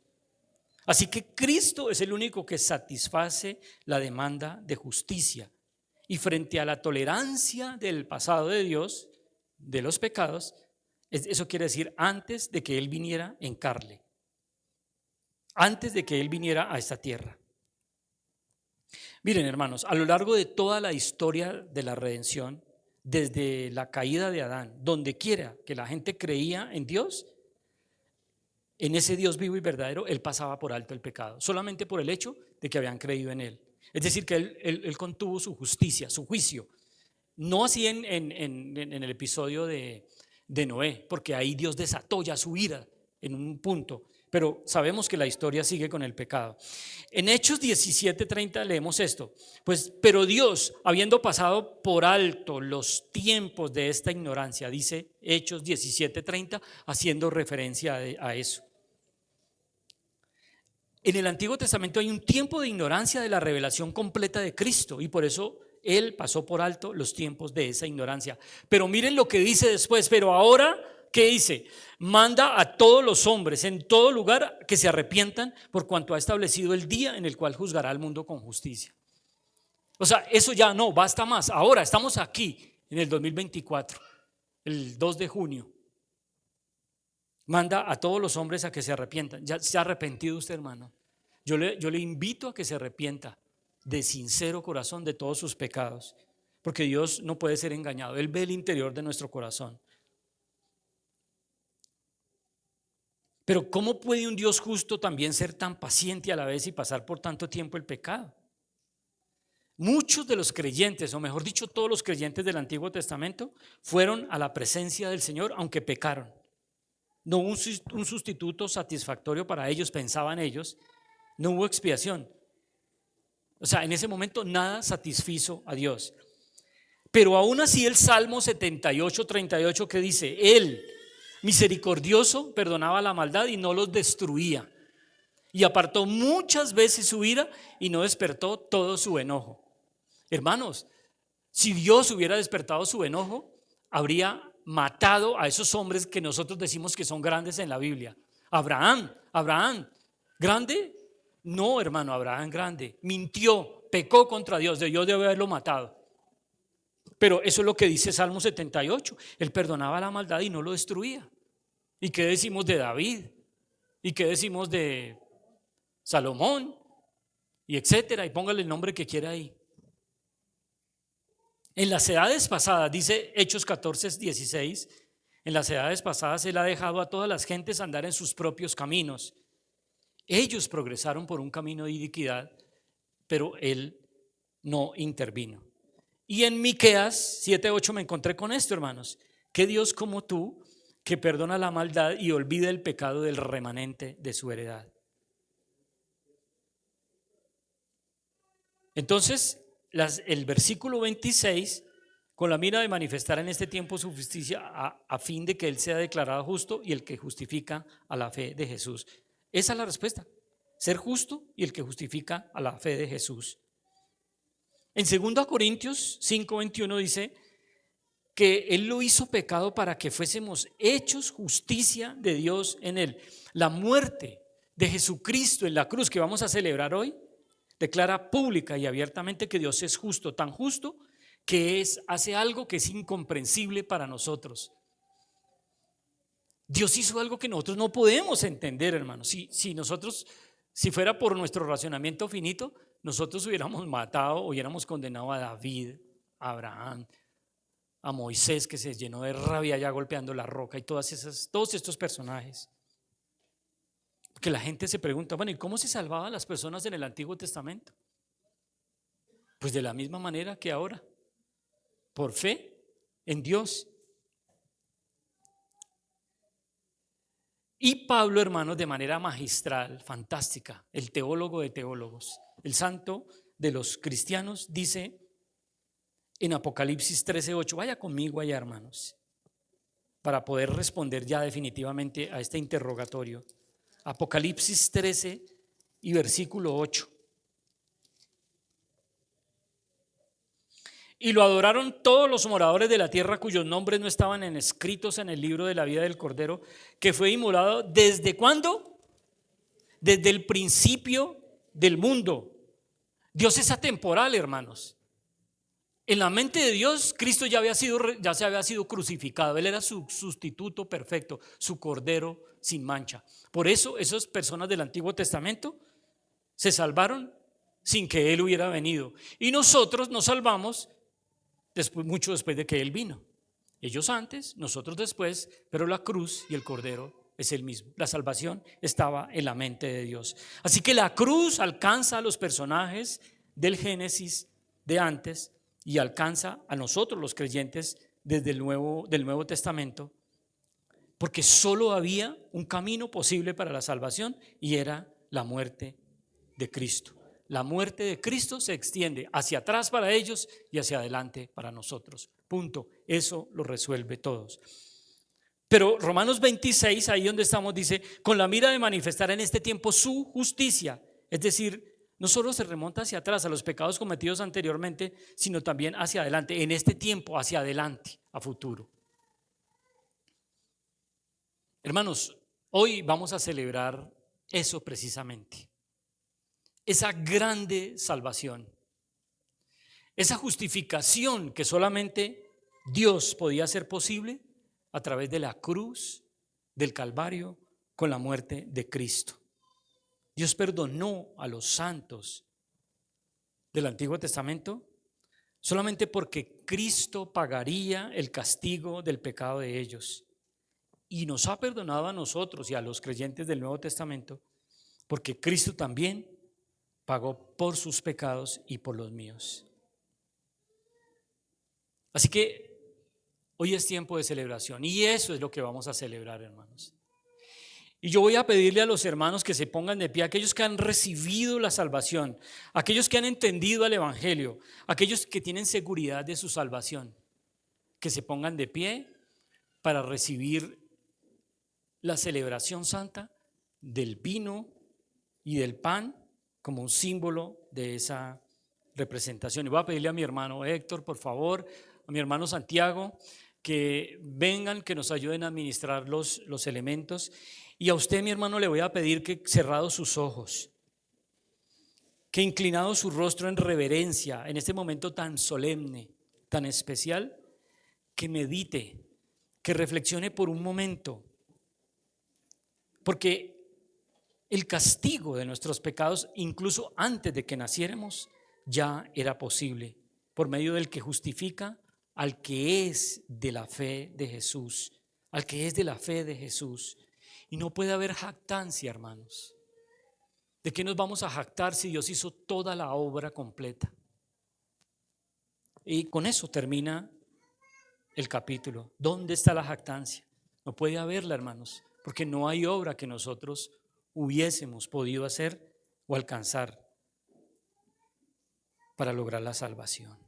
S4: Así que Cristo es el único que satisface la demanda de justicia. Y frente a la tolerancia del pasado de Dios, de los pecados, eso quiere decir antes de que Él viniera en carne, antes de que Él viniera a esta tierra. Miren, hermanos, a lo largo de toda la historia de la redención, desde la caída de Adán, donde quiera que la gente creía en Dios, en ese Dios vivo y verdadero, Él pasaba por alto el pecado, solamente por el hecho de que habían creído en Él. Es decir, que Él contuvo su justicia, su juicio. No así en el episodio de Noé, porque ahí Dios desató ya su ira en un punto, pero sabemos que la historia sigue con el pecado. En Hechos 17:30 leemos esto, pues, pero Dios, habiendo pasado por alto los tiempos de esta ignorancia, dice Hechos 17:30, haciendo referencia a eso. En el Antiguo Testamento hay un tiempo de ignorancia de la revelación completa de Cristo y por eso Él pasó por alto los tiempos de esa ignorancia. Pero miren lo que dice después, pero ahora, ¿qué dice? Manda a todos los hombres en todo lugar que se arrepientan por cuanto ha establecido el día en el cual juzgará al mundo con justicia. O sea, eso ya no, basta más. Ahora estamos aquí en el 2024, el 2 de junio. Manda a todos los hombres a que se arrepientan. ¿Ya se ha arrepentido usted, hermano? Yo le invito a que se arrepienta de sincero corazón de todos sus pecados, porque Dios no puede ser engañado. Él ve el interior de nuestro corazón. Pero ¿cómo puede un Dios justo también ser tan paciente a la vez y pasar por tanto tiempo el pecado? Muchos de los creyentes, o mejor dicho, todos los creyentes del Antiguo Testamento, fueron a la presencia del Señor aunque pecaron. No hubo un sustituto satisfactorio para ellos, pensaban ellos. No hubo expiación. O sea, en ese momento nada satisfizo a Dios. Pero aún así el Salmo 78, 38 que dice, Él, misericordioso, perdonaba la maldad y no los destruía. Y apartó muchas veces su ira y no despertó todo su enojo. Hermanos, si Dios hubiera despertado su enojo, habría matado a esos hombres que nosotros decimos que son grandes en la Biblia. Abraham, ¿grande? No, hermano, Abraham grande. Mintió, pecó contra Dios, Dios debe haberlo matado. Pero eso es lo que dice Salmo 78. Él perdonaba la maldad y no lo destruía. ¿Y qué decimos de David? ¿Y qué decimos de Salomón? Y etcétera. Y póngale el nombre que quiera ahí. En las edades pasadas, dice Hechos 14, 16, en las edades pasadas Él ha dejado a todas las gentes andar en sus propios caminos. Ellos progresaron por un camino de iniquidad, pero Él no intervino. Y en Miqueas 7:8 me encontré con esto, hermanos. Que Dios como tú, que perdona la maldad y olvida el pecado del remanente de su heredad. Entonces, el versículo 26, con la mira de manifestar en este tiempo su justicia a fin de que Él sea declarado justo y el que justifica a la fe de Jesús. Esa es la respuesta, ser justo y el que justifica a la fe de Jesús. En 2 Corintios 5:21 dice que Él lo hizo pecado para que fuésemos hechos justicia de Dios en Él. La muerte de Jesucristo en la cruz que vamos a celebrar hoy declara pública y abiertamente que Dios es justo, tan justo que hace algo que es incomprensible para nosotros. Dios hizo algo que nosotros no podemos entender, hermanos. Si fuera por nuestro racionamiento finito, nosotros hubiéramos matado, hubiéramos condenado a David, a Abraham, a Moisés que se llenó de rabia ya golpeando la roca y todos estos personajes. Que la gente se pregunta, bueno, ¿y cómo se salvaban las personas en el Antiguo Testamento? Pues de la misma manera que ahora, por fe en Dios. Y Pablo, hermanos, de manera magistral, fantástica, el teólogo de teólogos, el santo de los cristianos, dice en Apocalipsis 13:8, vaya conmigo allá, hermanos, para poder responder ya definitivamente a este interrogatorio. Apocalipsis 13 y versículo 8. Y lo adoraron todos los moradores de la tierra cuyos nombres no estaban escritos en el libro de la vida del Cordero, que fue inmolado ¿desde cuándo? Desde el principio del mundo. Dios es atemporal, hermanos. En la mente de Dios, Cristo ya se había sido crucificado. Él era su sustituto perfecto, su Cordero sin mancha. Por eso esas personas del Antiguo Testamento se salvaron sin que Él hubiera venido. Y nosotros nos salvamos mucho después de que Él vino. Ellos antes, nosotros después, pero la cruz y el Cordero es el mismo. La salvación estaba en la mente de Dios. Así que la cruz alcanza a los personajes del Génesis de antes y alcanza a nosotros los creyentes desde del Nuevo Testamento, porque solo había un camino posible para la salvación y era la muerte de Cristo. La muerte de Cristo se extiende hacia atrás para ellos y hacia adelante para nosotros. Punto. Eso lo resuelve todos. Pero Romanos 26, ahí donde estamos, dice, con la mira de manifestar en este tiempo su justicia. Es decir, no solo se remonta hacia atrás a los pecados cometidos anteriormente, sino también hacia adelante, en este tiempo, hacia adelante, a futuro. Hermanos, hoy vamos a celebrar eso precisamente. Esa grande salvación, esa justificación que solamente Dios podía hacer posible a través de la cruz del Calvario con la muerte de Cristo. Dios perdonó a los santos del Antiguo Testamento solamente porque Cristo pagaría el castigo del pecado de ellos. Y nos ha perdonado a nosotros y a los creyentes del Nuevo Testamento porque Cristo también pagó por sus pecados y por los míos. Así que hoy es tiempo de celebración y eso es lo que vamos a celebrar, hermanos. Y yo voy a pedirle a los hermanos que se pongan de pie, aquellos que han recibido la salvación, aquellos que han entendido el Evangelio, aquellos que tienen seguridad de su salvación, que se pongan de pie para recibir la celebración santa del vino y del pan como un símbolo de esa representación. Y voy a pedirle a mi hermano Héctor, por favor, a mi hermano Santiago, que vengan, que nos ayuden a administrar los elementos. Y a usted, mi hermano, le voy a pedir que cerrado sus ojos, que inclinado su rostro en reverencia, en este momento tan solemne, tan especial, que medite, que reflexione por un momento, porque el castigo de nuestros pecados, incluso antes de que naciéramos, ya era posible, por medio del que justifica al que es de la fe de Jesús, al que es de la fe de Jesús. Y no puede haber jactancia, hermanos. ¿De qué nos vamos a jactar si Dios hizo toda la obra completa? Y con eso termina el capítulo. ¿Dónde está la jactancia? No puede haberla, hermanos, porque no hay obra que nosotros hubiésemos podido hacer o alcanzar para lograr la salvación.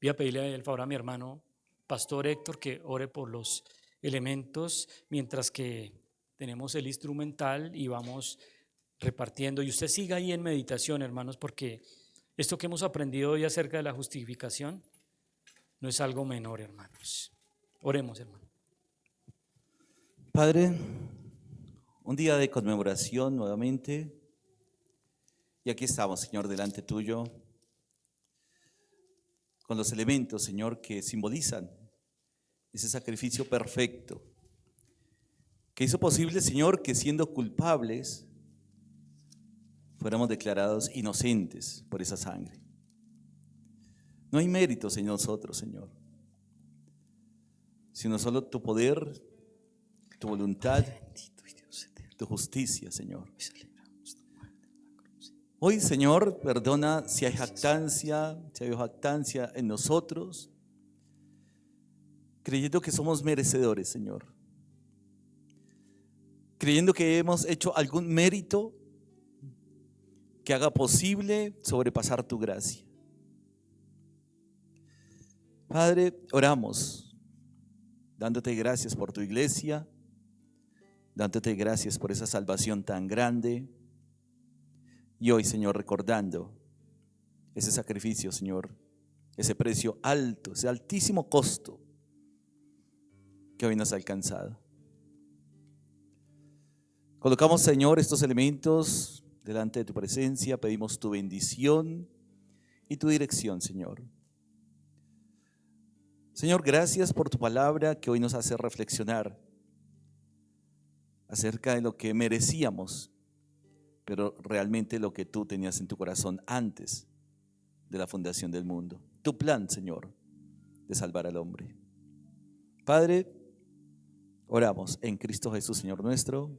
S4: Voy a pedirle el favor a mi hermano Pastor Héctor que ore por los elementos mientras que tenemos el instrumental y vamos repartiendo. Y usted siga ahí en meditación, hermanos, porque esto que hemos aprendido hoy acerca de la justificación no es algo menor, hermanos. Oremos, hermano.
S2: Padre, un día de conmemoración nuevamente, y aquí estamos, Señor, delante tuyo, con los elementos, Señor, que simbolizan ese sacrificio perfecto, que hizo posible, Señor, que siendo culpables, fuéramos declarados inocentes por esa sangre. No hay méritos en nosotros, Señor, sino solo tu poder, tu voluntad, tu justicia, Señor. Hoy, Señor, perdona si hay jactancia, si hay jactancia en nosotros, creyendo que somos merecedores, Señor. Creyendo que hemos hecho algún mérito que haga posible sobrepasar tu gracia. Padre, oramos, dándote gracias por tu iglesia, dándote gracias por esa salvación tan grande. Y hoy, Señor, recordando ese sacrificio, Señor, ese precio alto, ese altísimo costo que hoy nos ha alcanzado. Colocamos, Señor, estos elementos delante de tu presencia, pedimos tu bendición y tu dirección, Señor. Señor, gracias por tu palabra que hoy nos hace reflexionar acerca de lo que merecíamos, pero realmente lo que tú tenías en tu corazón antes de la fundación del mundo. Tu plan, Señor, de salvar al hombre. Padre, oramos en Cristo Jesús, Señor nuestro.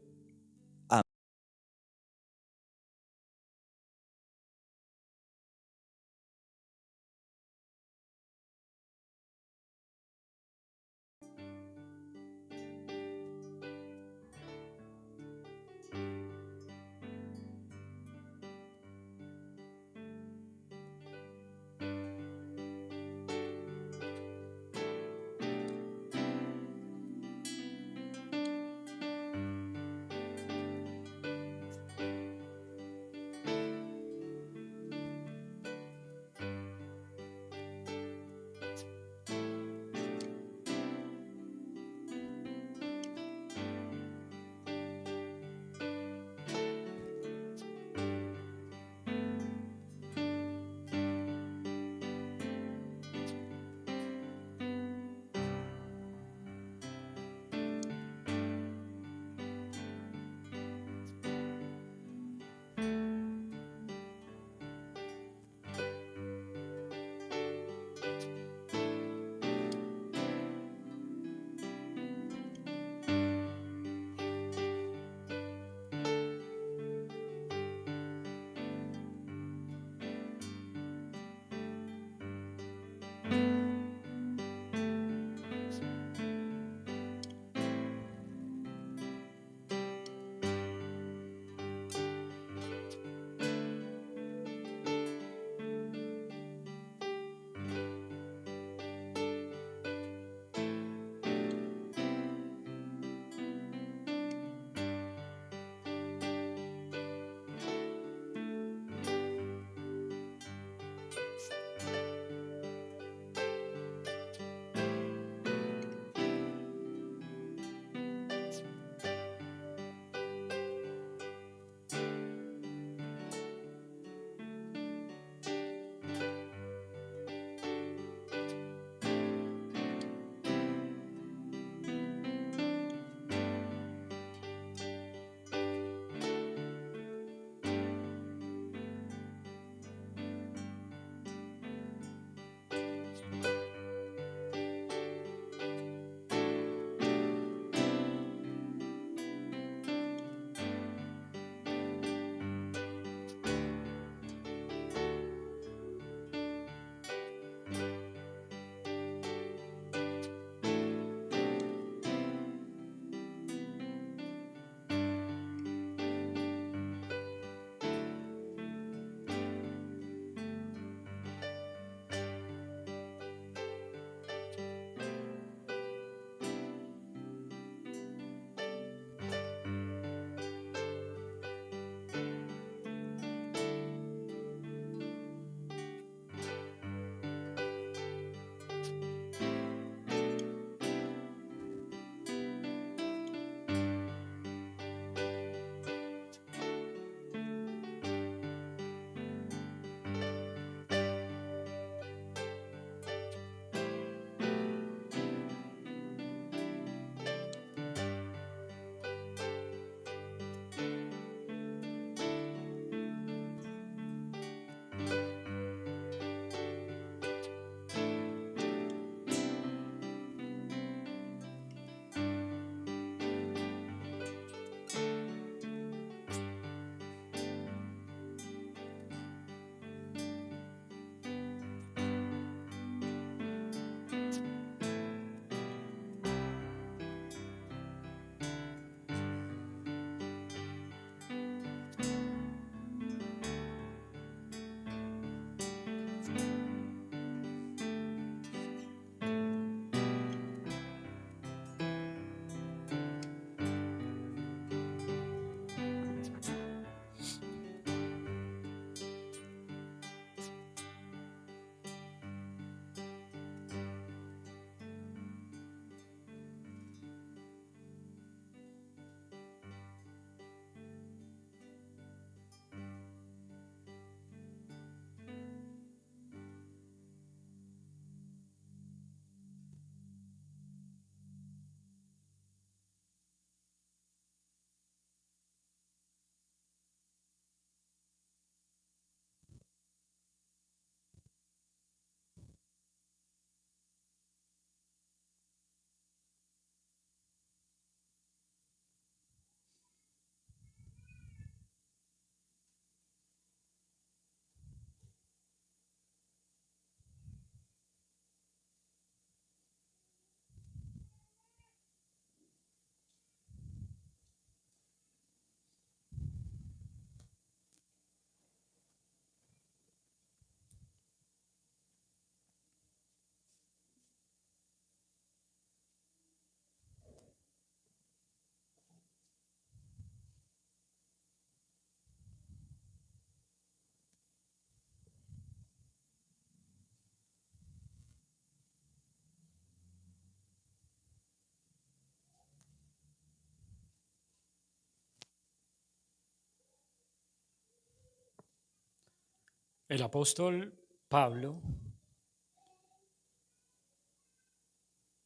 S4: El apóstol Pablo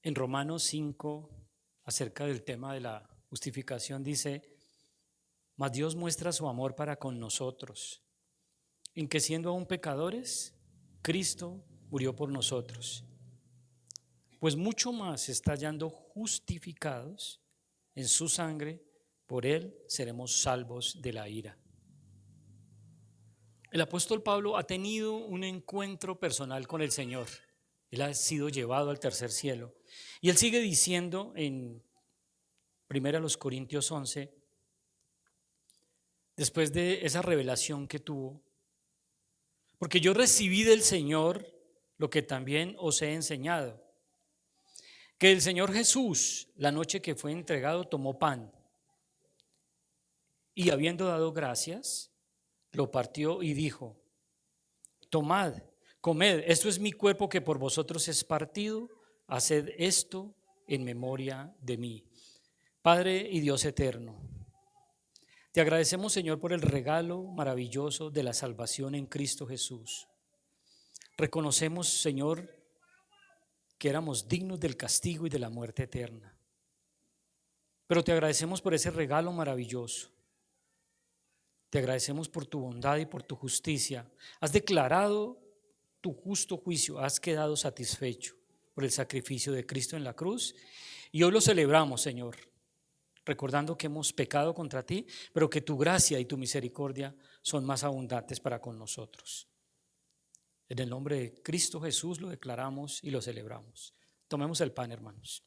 S4: en Romanos 5, acerca del tema de la justificación, dice: mas Dios muestra su amor para con nosotros, en que siendo aún pecadores, Cristo murió por nosotros. Pues mucho más estando justificados en su sangre, por él seremos salvos de la ira. El apóstol Pablo ha tenido un encuentro personal con el Señor. Él ha sido llevado al tercer cielo. Y él sigue diciendo en 1 Corintios 11, después de esa revelación que tuvo: porque yo recibí del Señor lo que también os he enseñado, que el Señor Jesús, la noche que fue entregado, tomó pan y, habiendo dado gracias, lo partió y dijo: tomad, comed, esto es mi cuerpo que por vosotros es partido, haced esto en memoria de mí. Padre y Dios eterno, te agradecemos, Señor, por el regalo maravilloso de la salvación en Cristo Jesús. Reconocemos, Señor, que éramos dignos del castigo y de la muerte eterna, pero te agradecemos por ese regalo maravilloso. Te agradecemos por tu bondad y por tu justicia. Has declarado tu justo juicio, has quedado satisfecho por el sacrificio de Cristo en la cruz, y hoy lo celebramos, Señor, recordando que hemos pecado contra ti, pero que tu gracia y tu misericordia son más abundantes para con nosotros. En el nombre de Cristo Jesús lo declaramos y lo celebramos. Tomemos el pan, hermanos.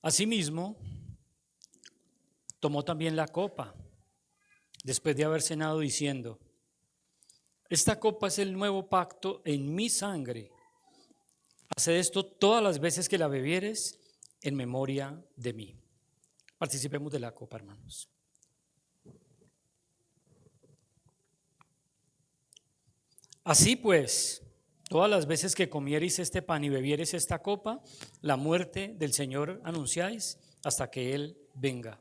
S4: Asimismo, tomó también la copa, después de haber cenado, diciendo: esta copa es el nuevo pacto en mi sangre. Haced esto todas las veces que la bebieres en memoria de mí. Participemos de la copa, hermanos. Así pues, todas las veces que comiereis este pan y bebiereis esta copa, la muerte del Señor anunciáis hasta que Él venga.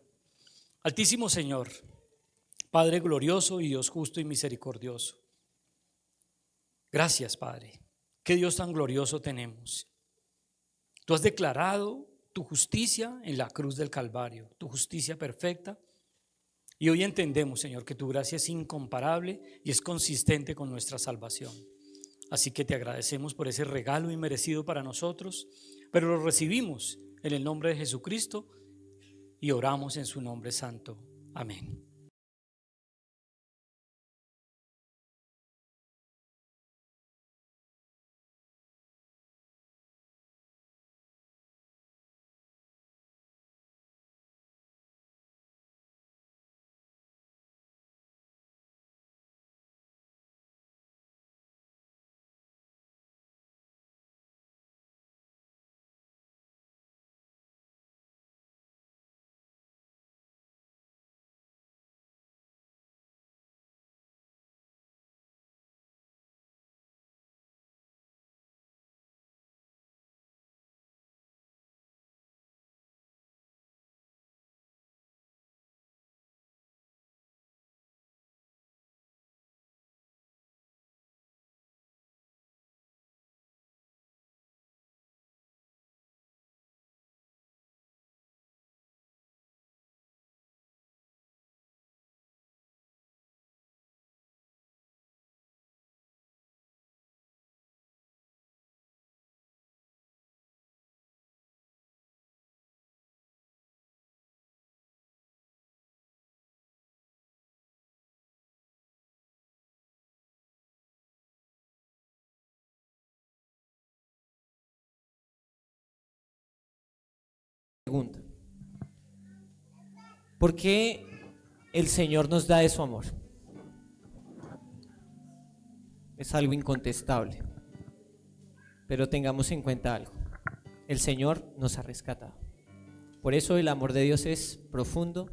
S4: Altísimo Señor, Padre glorioso y Dios justo y misericordioso, gracias, Padre. Qué Dios tan glorioso tenemos. Tú has declarado tu justicia en la cruz del Calvario, tu justicia perfecta. Y hoy entendemos, Señor, que tu gracia es incomparable y es consistente con nuestra salvación. Así que te agradecemos por ese regalo inmerecido para nosotros, pero lo recibimos en el nombre de Jesucristo y oramos en su nombre santo. Amén.
S1: Pregunta: ¿por qué el Señor nos da de su amor? Es algo incontestable, pero tengamos en cuenta algo: el Señor nos ha rescatado. Por eso el amor de Dios es profundo,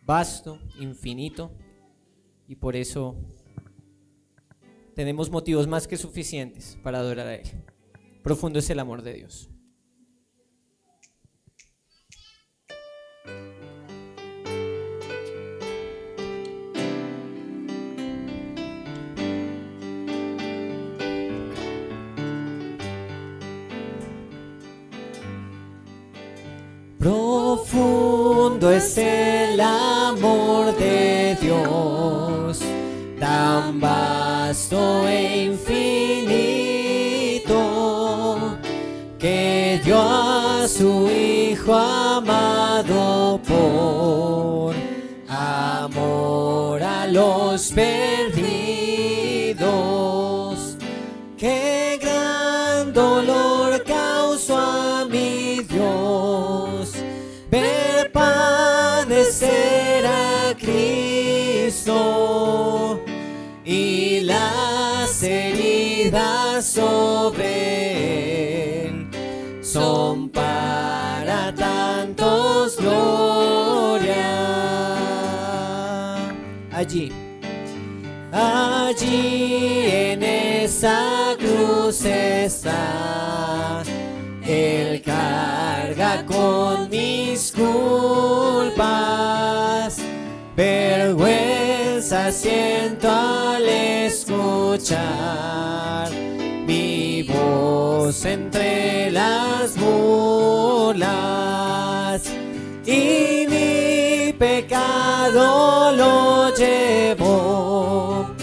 S1: vasto, infinito, y por eso tenemos motivos más que suficientes para adorar a Él. Profundo es el amor de Dios. Profundo es el amor de Dios, tan vasto e infinito, que dio a su Hijo amado por amor a los perdidos. Qué gran dolor causó a mi Dios ver padecer a Cristo, y las heridas sobre Él son para tantos gloria. Allí en esa cruz está, Él carga con mis culpas, vergüenza siento al escuchar mi voz entre las burlas, y mi pecado lo llevó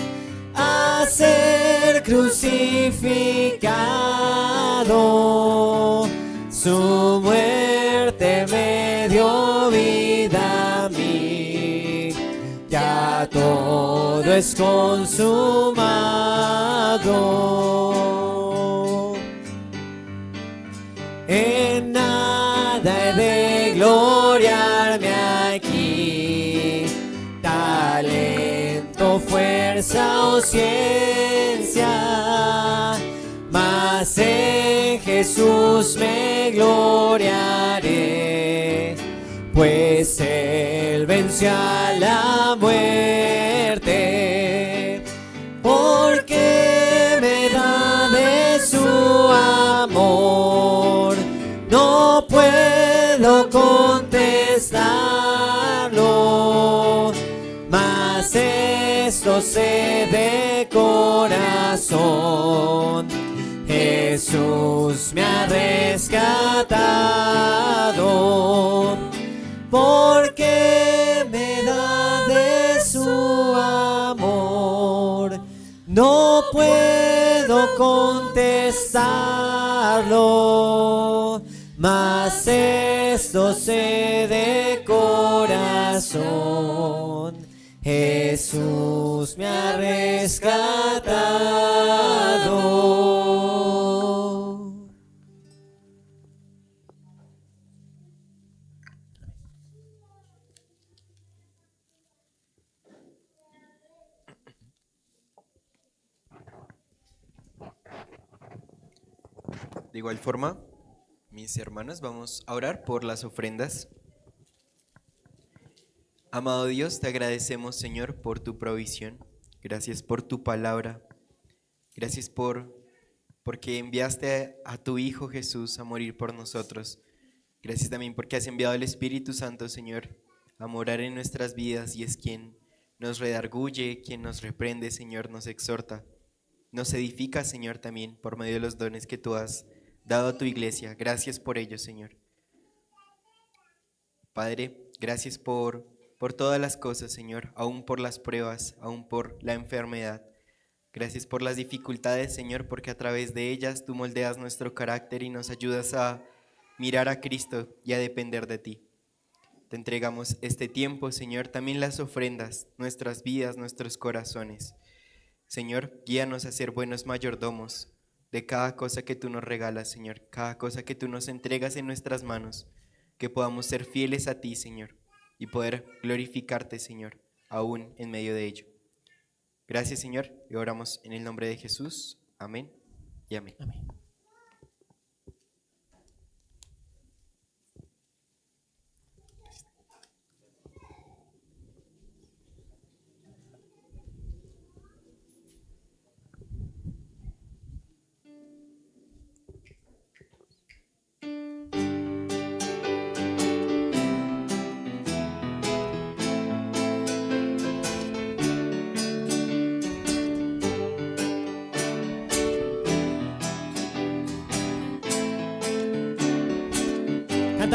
S1: a ser crucificado. Su muerte me dio vida a mí, ya todo es consumado. En nada he de gloriarme aquí, talento, fuerza o ciencia, mas en Jesús me gloriaré, pues Él venció a la muerte, porque me da de su amor, no puedo contestarlo, mas esto sé de corazón: Jesús me ha rescatado, porque me da de su amor, no puedo contestarlo, mas esto sé de corazón: Jesús me ha rescatado.
S5: De igual forma, mis hermanos, vamos a orar por las ofrendas. Amado Dios, te agradecemos, Señor, por tu provisión. Gracias por tu palabra. Gracias porque enviaste a tu Hijo Jesús a morir por nosotros. Gracias también porque has enviado al Espíritu Santo, Señor, a morar en nuestras vidas, y es quien nos redarguye, quien nos reprende, Señor, nos exhorta. Nos edifica, Señor, también por medio de los dones que tú has dado a tu iglesia. Gracias por ello, Señor. Padre, gracias por todas las cosas, Señor, aún por las pruebas, aún por la enfermedad. Gracias por las dificultades, Señor, porque a través de ellas tú moldeas nuestro carácter y nos ayudas a mirar a Cristo y a depender de ti. Te entregamos este tiempo, Señor, también las ofrendas, nuestras vidas, nuestros corazones. Señor, guíanos a ser buenos mayordomos de cada cosa que tú nos regalas, Señor, cada cosa que tú nos entregas en nuestras manos, que podamos ser fieles a ti, Señor, y poder glorificarte, Señor, aún en medio de ello. Gracias, Señor, y oramos en el nombre de Jesús. Amén y amén.
S1: Amén.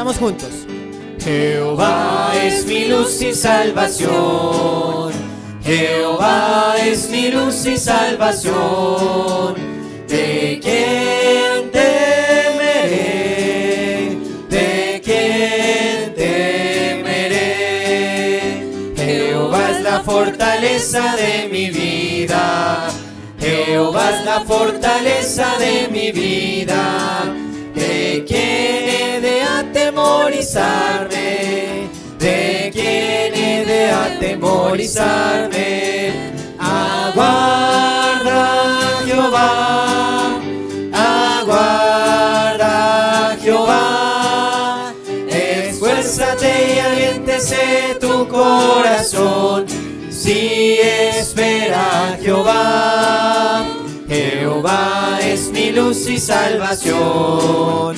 S1: cantamos juntos. Jehová es mi luz y salvación. Jehová es mi luz y salvación. ¿De quién temeré? ¿De quién temeré? Jehová es la fortaleza de mi vida. Jehová es la fortaleza de mi vida. ¿De quién he de atemorizarme? ¿De quién he de atemorizarme? Aguarda Jehová, aguarda Jehová. Esfuérzate y aliéntese tu corazón, si espera a Jehová. Jehová es mi luz y salvación.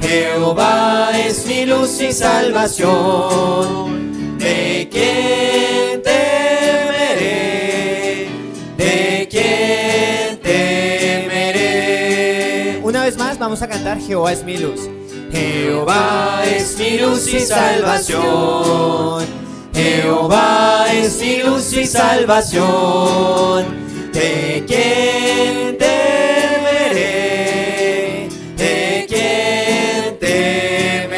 S1: Jehová es mi luz y salvación. ¿De quién temeré? ¿De quién temeré? Una vez más vamos a cantar Jehová es mi luz. Jehová es mi luz y salvación. Jehová es mi luz y salvación. ¿De quién temeré? ¿De quién temeré?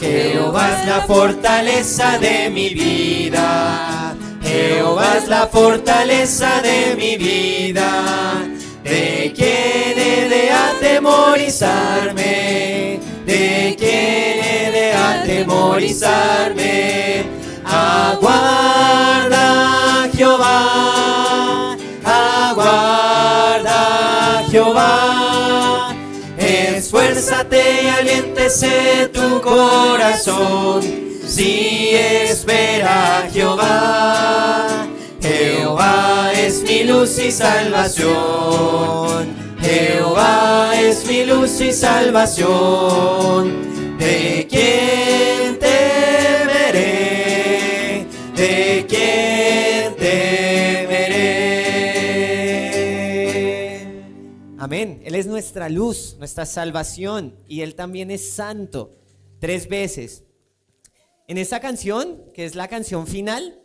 S1: Jehová es la fortaleza de mi vida. Jehová es la fortaleza de mi vida. ¿De quién he de atemorizarme? ¿De quién he de atemorizarme? Aguarda Jehová, aguarda Jehová. Esfuérzate y aliéntese tu corazón, si espera a Jehová. Jehová es mi luz y salvación. Jehová es mi luz y salvación. ¿De quién temeré? ¿De quién temeré? Amén. Él es nuestra luz, nuestra salvación, y Él también es santo. 3 veces. En esta canción, que es la canción final,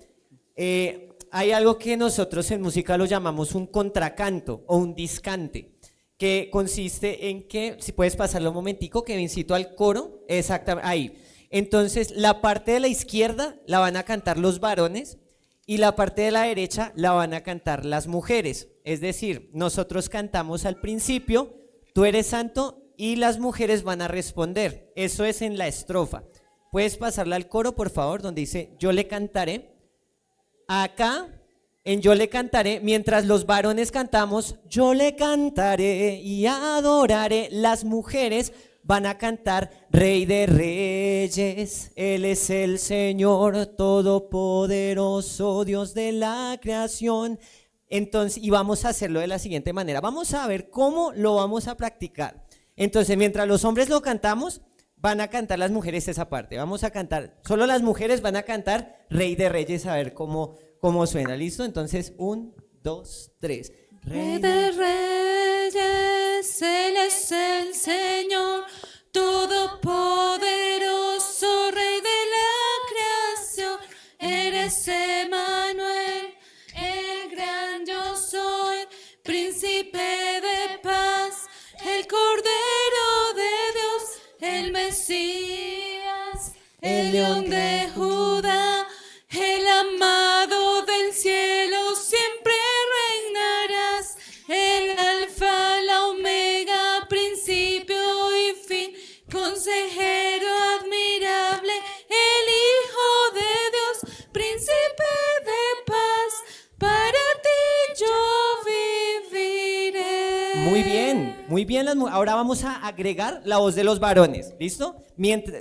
S1: hay algo que nosotros en música lo llamamos un contracanto o un discante, que consiste en que, si puedes pasarlo un momentico, que incito al coro, exactamente, ahí. Entonces, la parte de la izquierda la van a cantar los varones y la parte de la derecha la van a cantar las mujeres. Es decir, nosotros cantamos al principio, tú eres santo, y las mujeres van a responder. Eso es en la estrofa. Puedes pasarla al coro, por favor, donde dice, yo le cantaré. Acá, en yo le cantaré, mientras los varones cantamos, yo le cantaré y adoraré, las mujeres van a cantar, Rey de Reyes, Él es el Señor Todopoderoso, Dios de la creación. Entonces, y vamos a hacerlo de la siguiente manera. Vamos a ver cómo lo vamos a practicar. Entonces, mientras los hombres lo cantamos, van a cantar las mujeres esa parte. Vamos a cantar, solo las mujeres van a cantar Rey de Reyes, a ver cómo suena. ¿Listo? Entonces, 1, 2, 3.
S3: Rey de Reyes, Él es el Señor Todopoderoso, Rey de la creación. Eres Emmanuel, el gran yo soy, Príncipe de paz, el Cordero de Dios, el Mesías, el León de Judá, el amado del cielo, siempre reinarás, el Alfa, la Omega, principio y fin, consejero admirable, el Hijo de Dios, príncipe de paz, para ti yo viviré.
S1: Muy bien, ahora vamos a agregar la voz de los varones, ¿listo?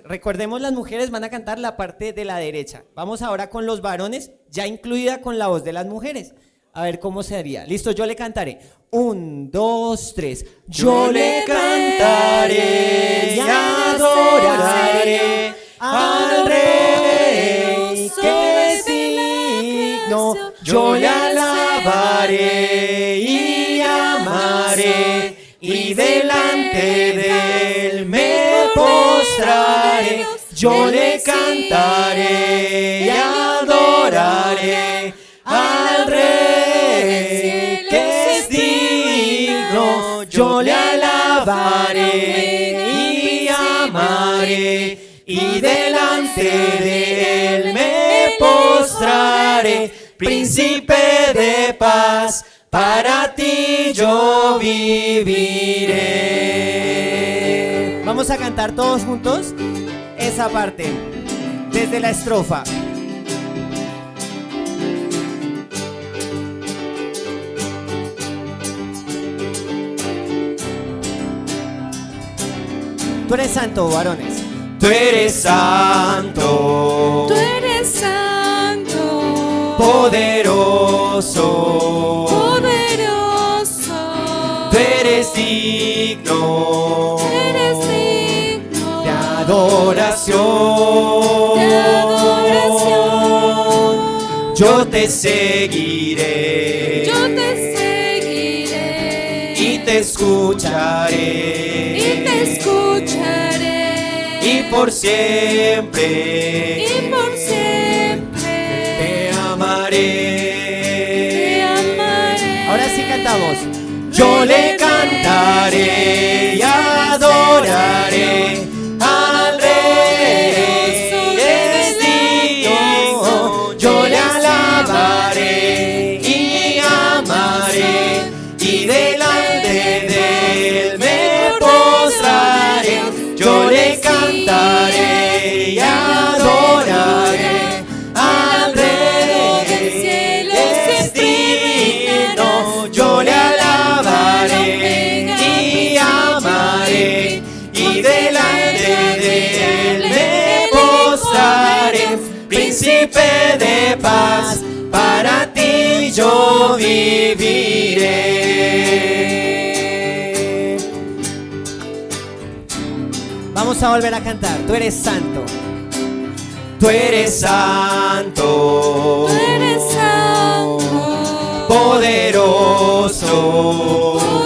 S1: Recordemos, las mujeres van a cantar la parte de la derecha. Vamos ahora con los varones, ya incluida con la voz de las mujeres. A ver cómo sería. Listo, yo le cantaré. 1, 2, 3. Yo le cantaré y adoraré al Rey que es digno. Yo le alabaré y amaré, y delante de él me postraré. postraré, yo le cantaré y adoraré al Rey que es digno, yo le alabaré y amaré, y delante de él me postraré, príncipe de paz, para ti yo viviré. Vamos a cantar todos juntos esa parte, desde la estrofa. Tú eres santo, varones. Tú eres santo.
S3: Tú eres santo,
S1: Poderoso.
S3: poderoso.
S1: Tú eres digno.
S3: Tú eres digno
S1: De adoración.
S3: de adoración.
S1: Yo te seguiré.
S3: Yo te seguiré
S1: Y te escucharé.
S3: y te escucharé
S1: Y por siempre.
S3: y por siempre
S1: Te amaré.
S3: te amaré.
S1: Ahora sí cantamos. Yo le cantaré y adoraré al Rey es digno. Yo le alabaré y amaré, y delante de él me postraré. Yo le cantaré y adoraré al Rey es digno. Yo le alabaré y amaré, y delante de él me postraré, príncipe de paz, para ti yo viviré. Vamos a volver a cantar. Tú eres santo. Tú eres santo.
S3: Tú eres santo,
S1: Poderoso.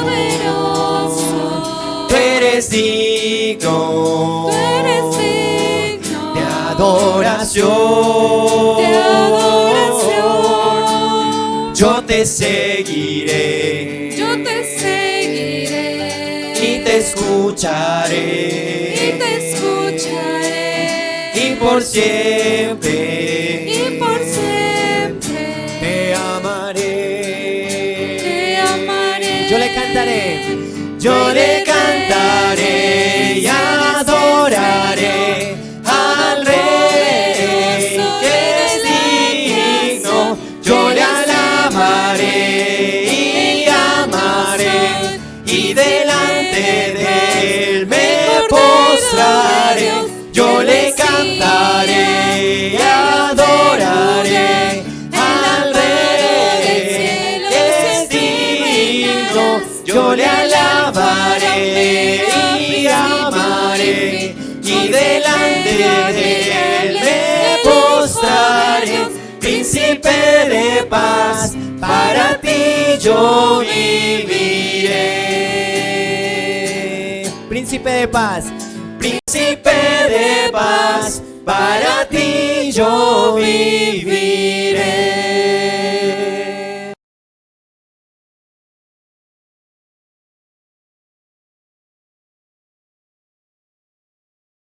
S3: poderoso.
S1: Tú eres digno.
S3: Tú eres digno
S1: De adoración.
S3: de adoración.
S1: Yo te seguiré.
S3: Yo te seguiré
S1: Y te escucharé.
S3: y te escucharé
S1: Y por siempre.
S3: y por siempre
S1: Te amaré.
S3: te amaré.
S1: Yo le cantaré. Yo le cantaré y adoraré al Rey que es digno. Yo le alabaré y amaré, y delante de él me postraré. Yo le cantaré y adoraré al Rey que es digno. Yo le alabaré y amaré, y delante de él me postraré, príncipe de paz, para ti yo viviré. Príncipe de paz, príncipe de paz, para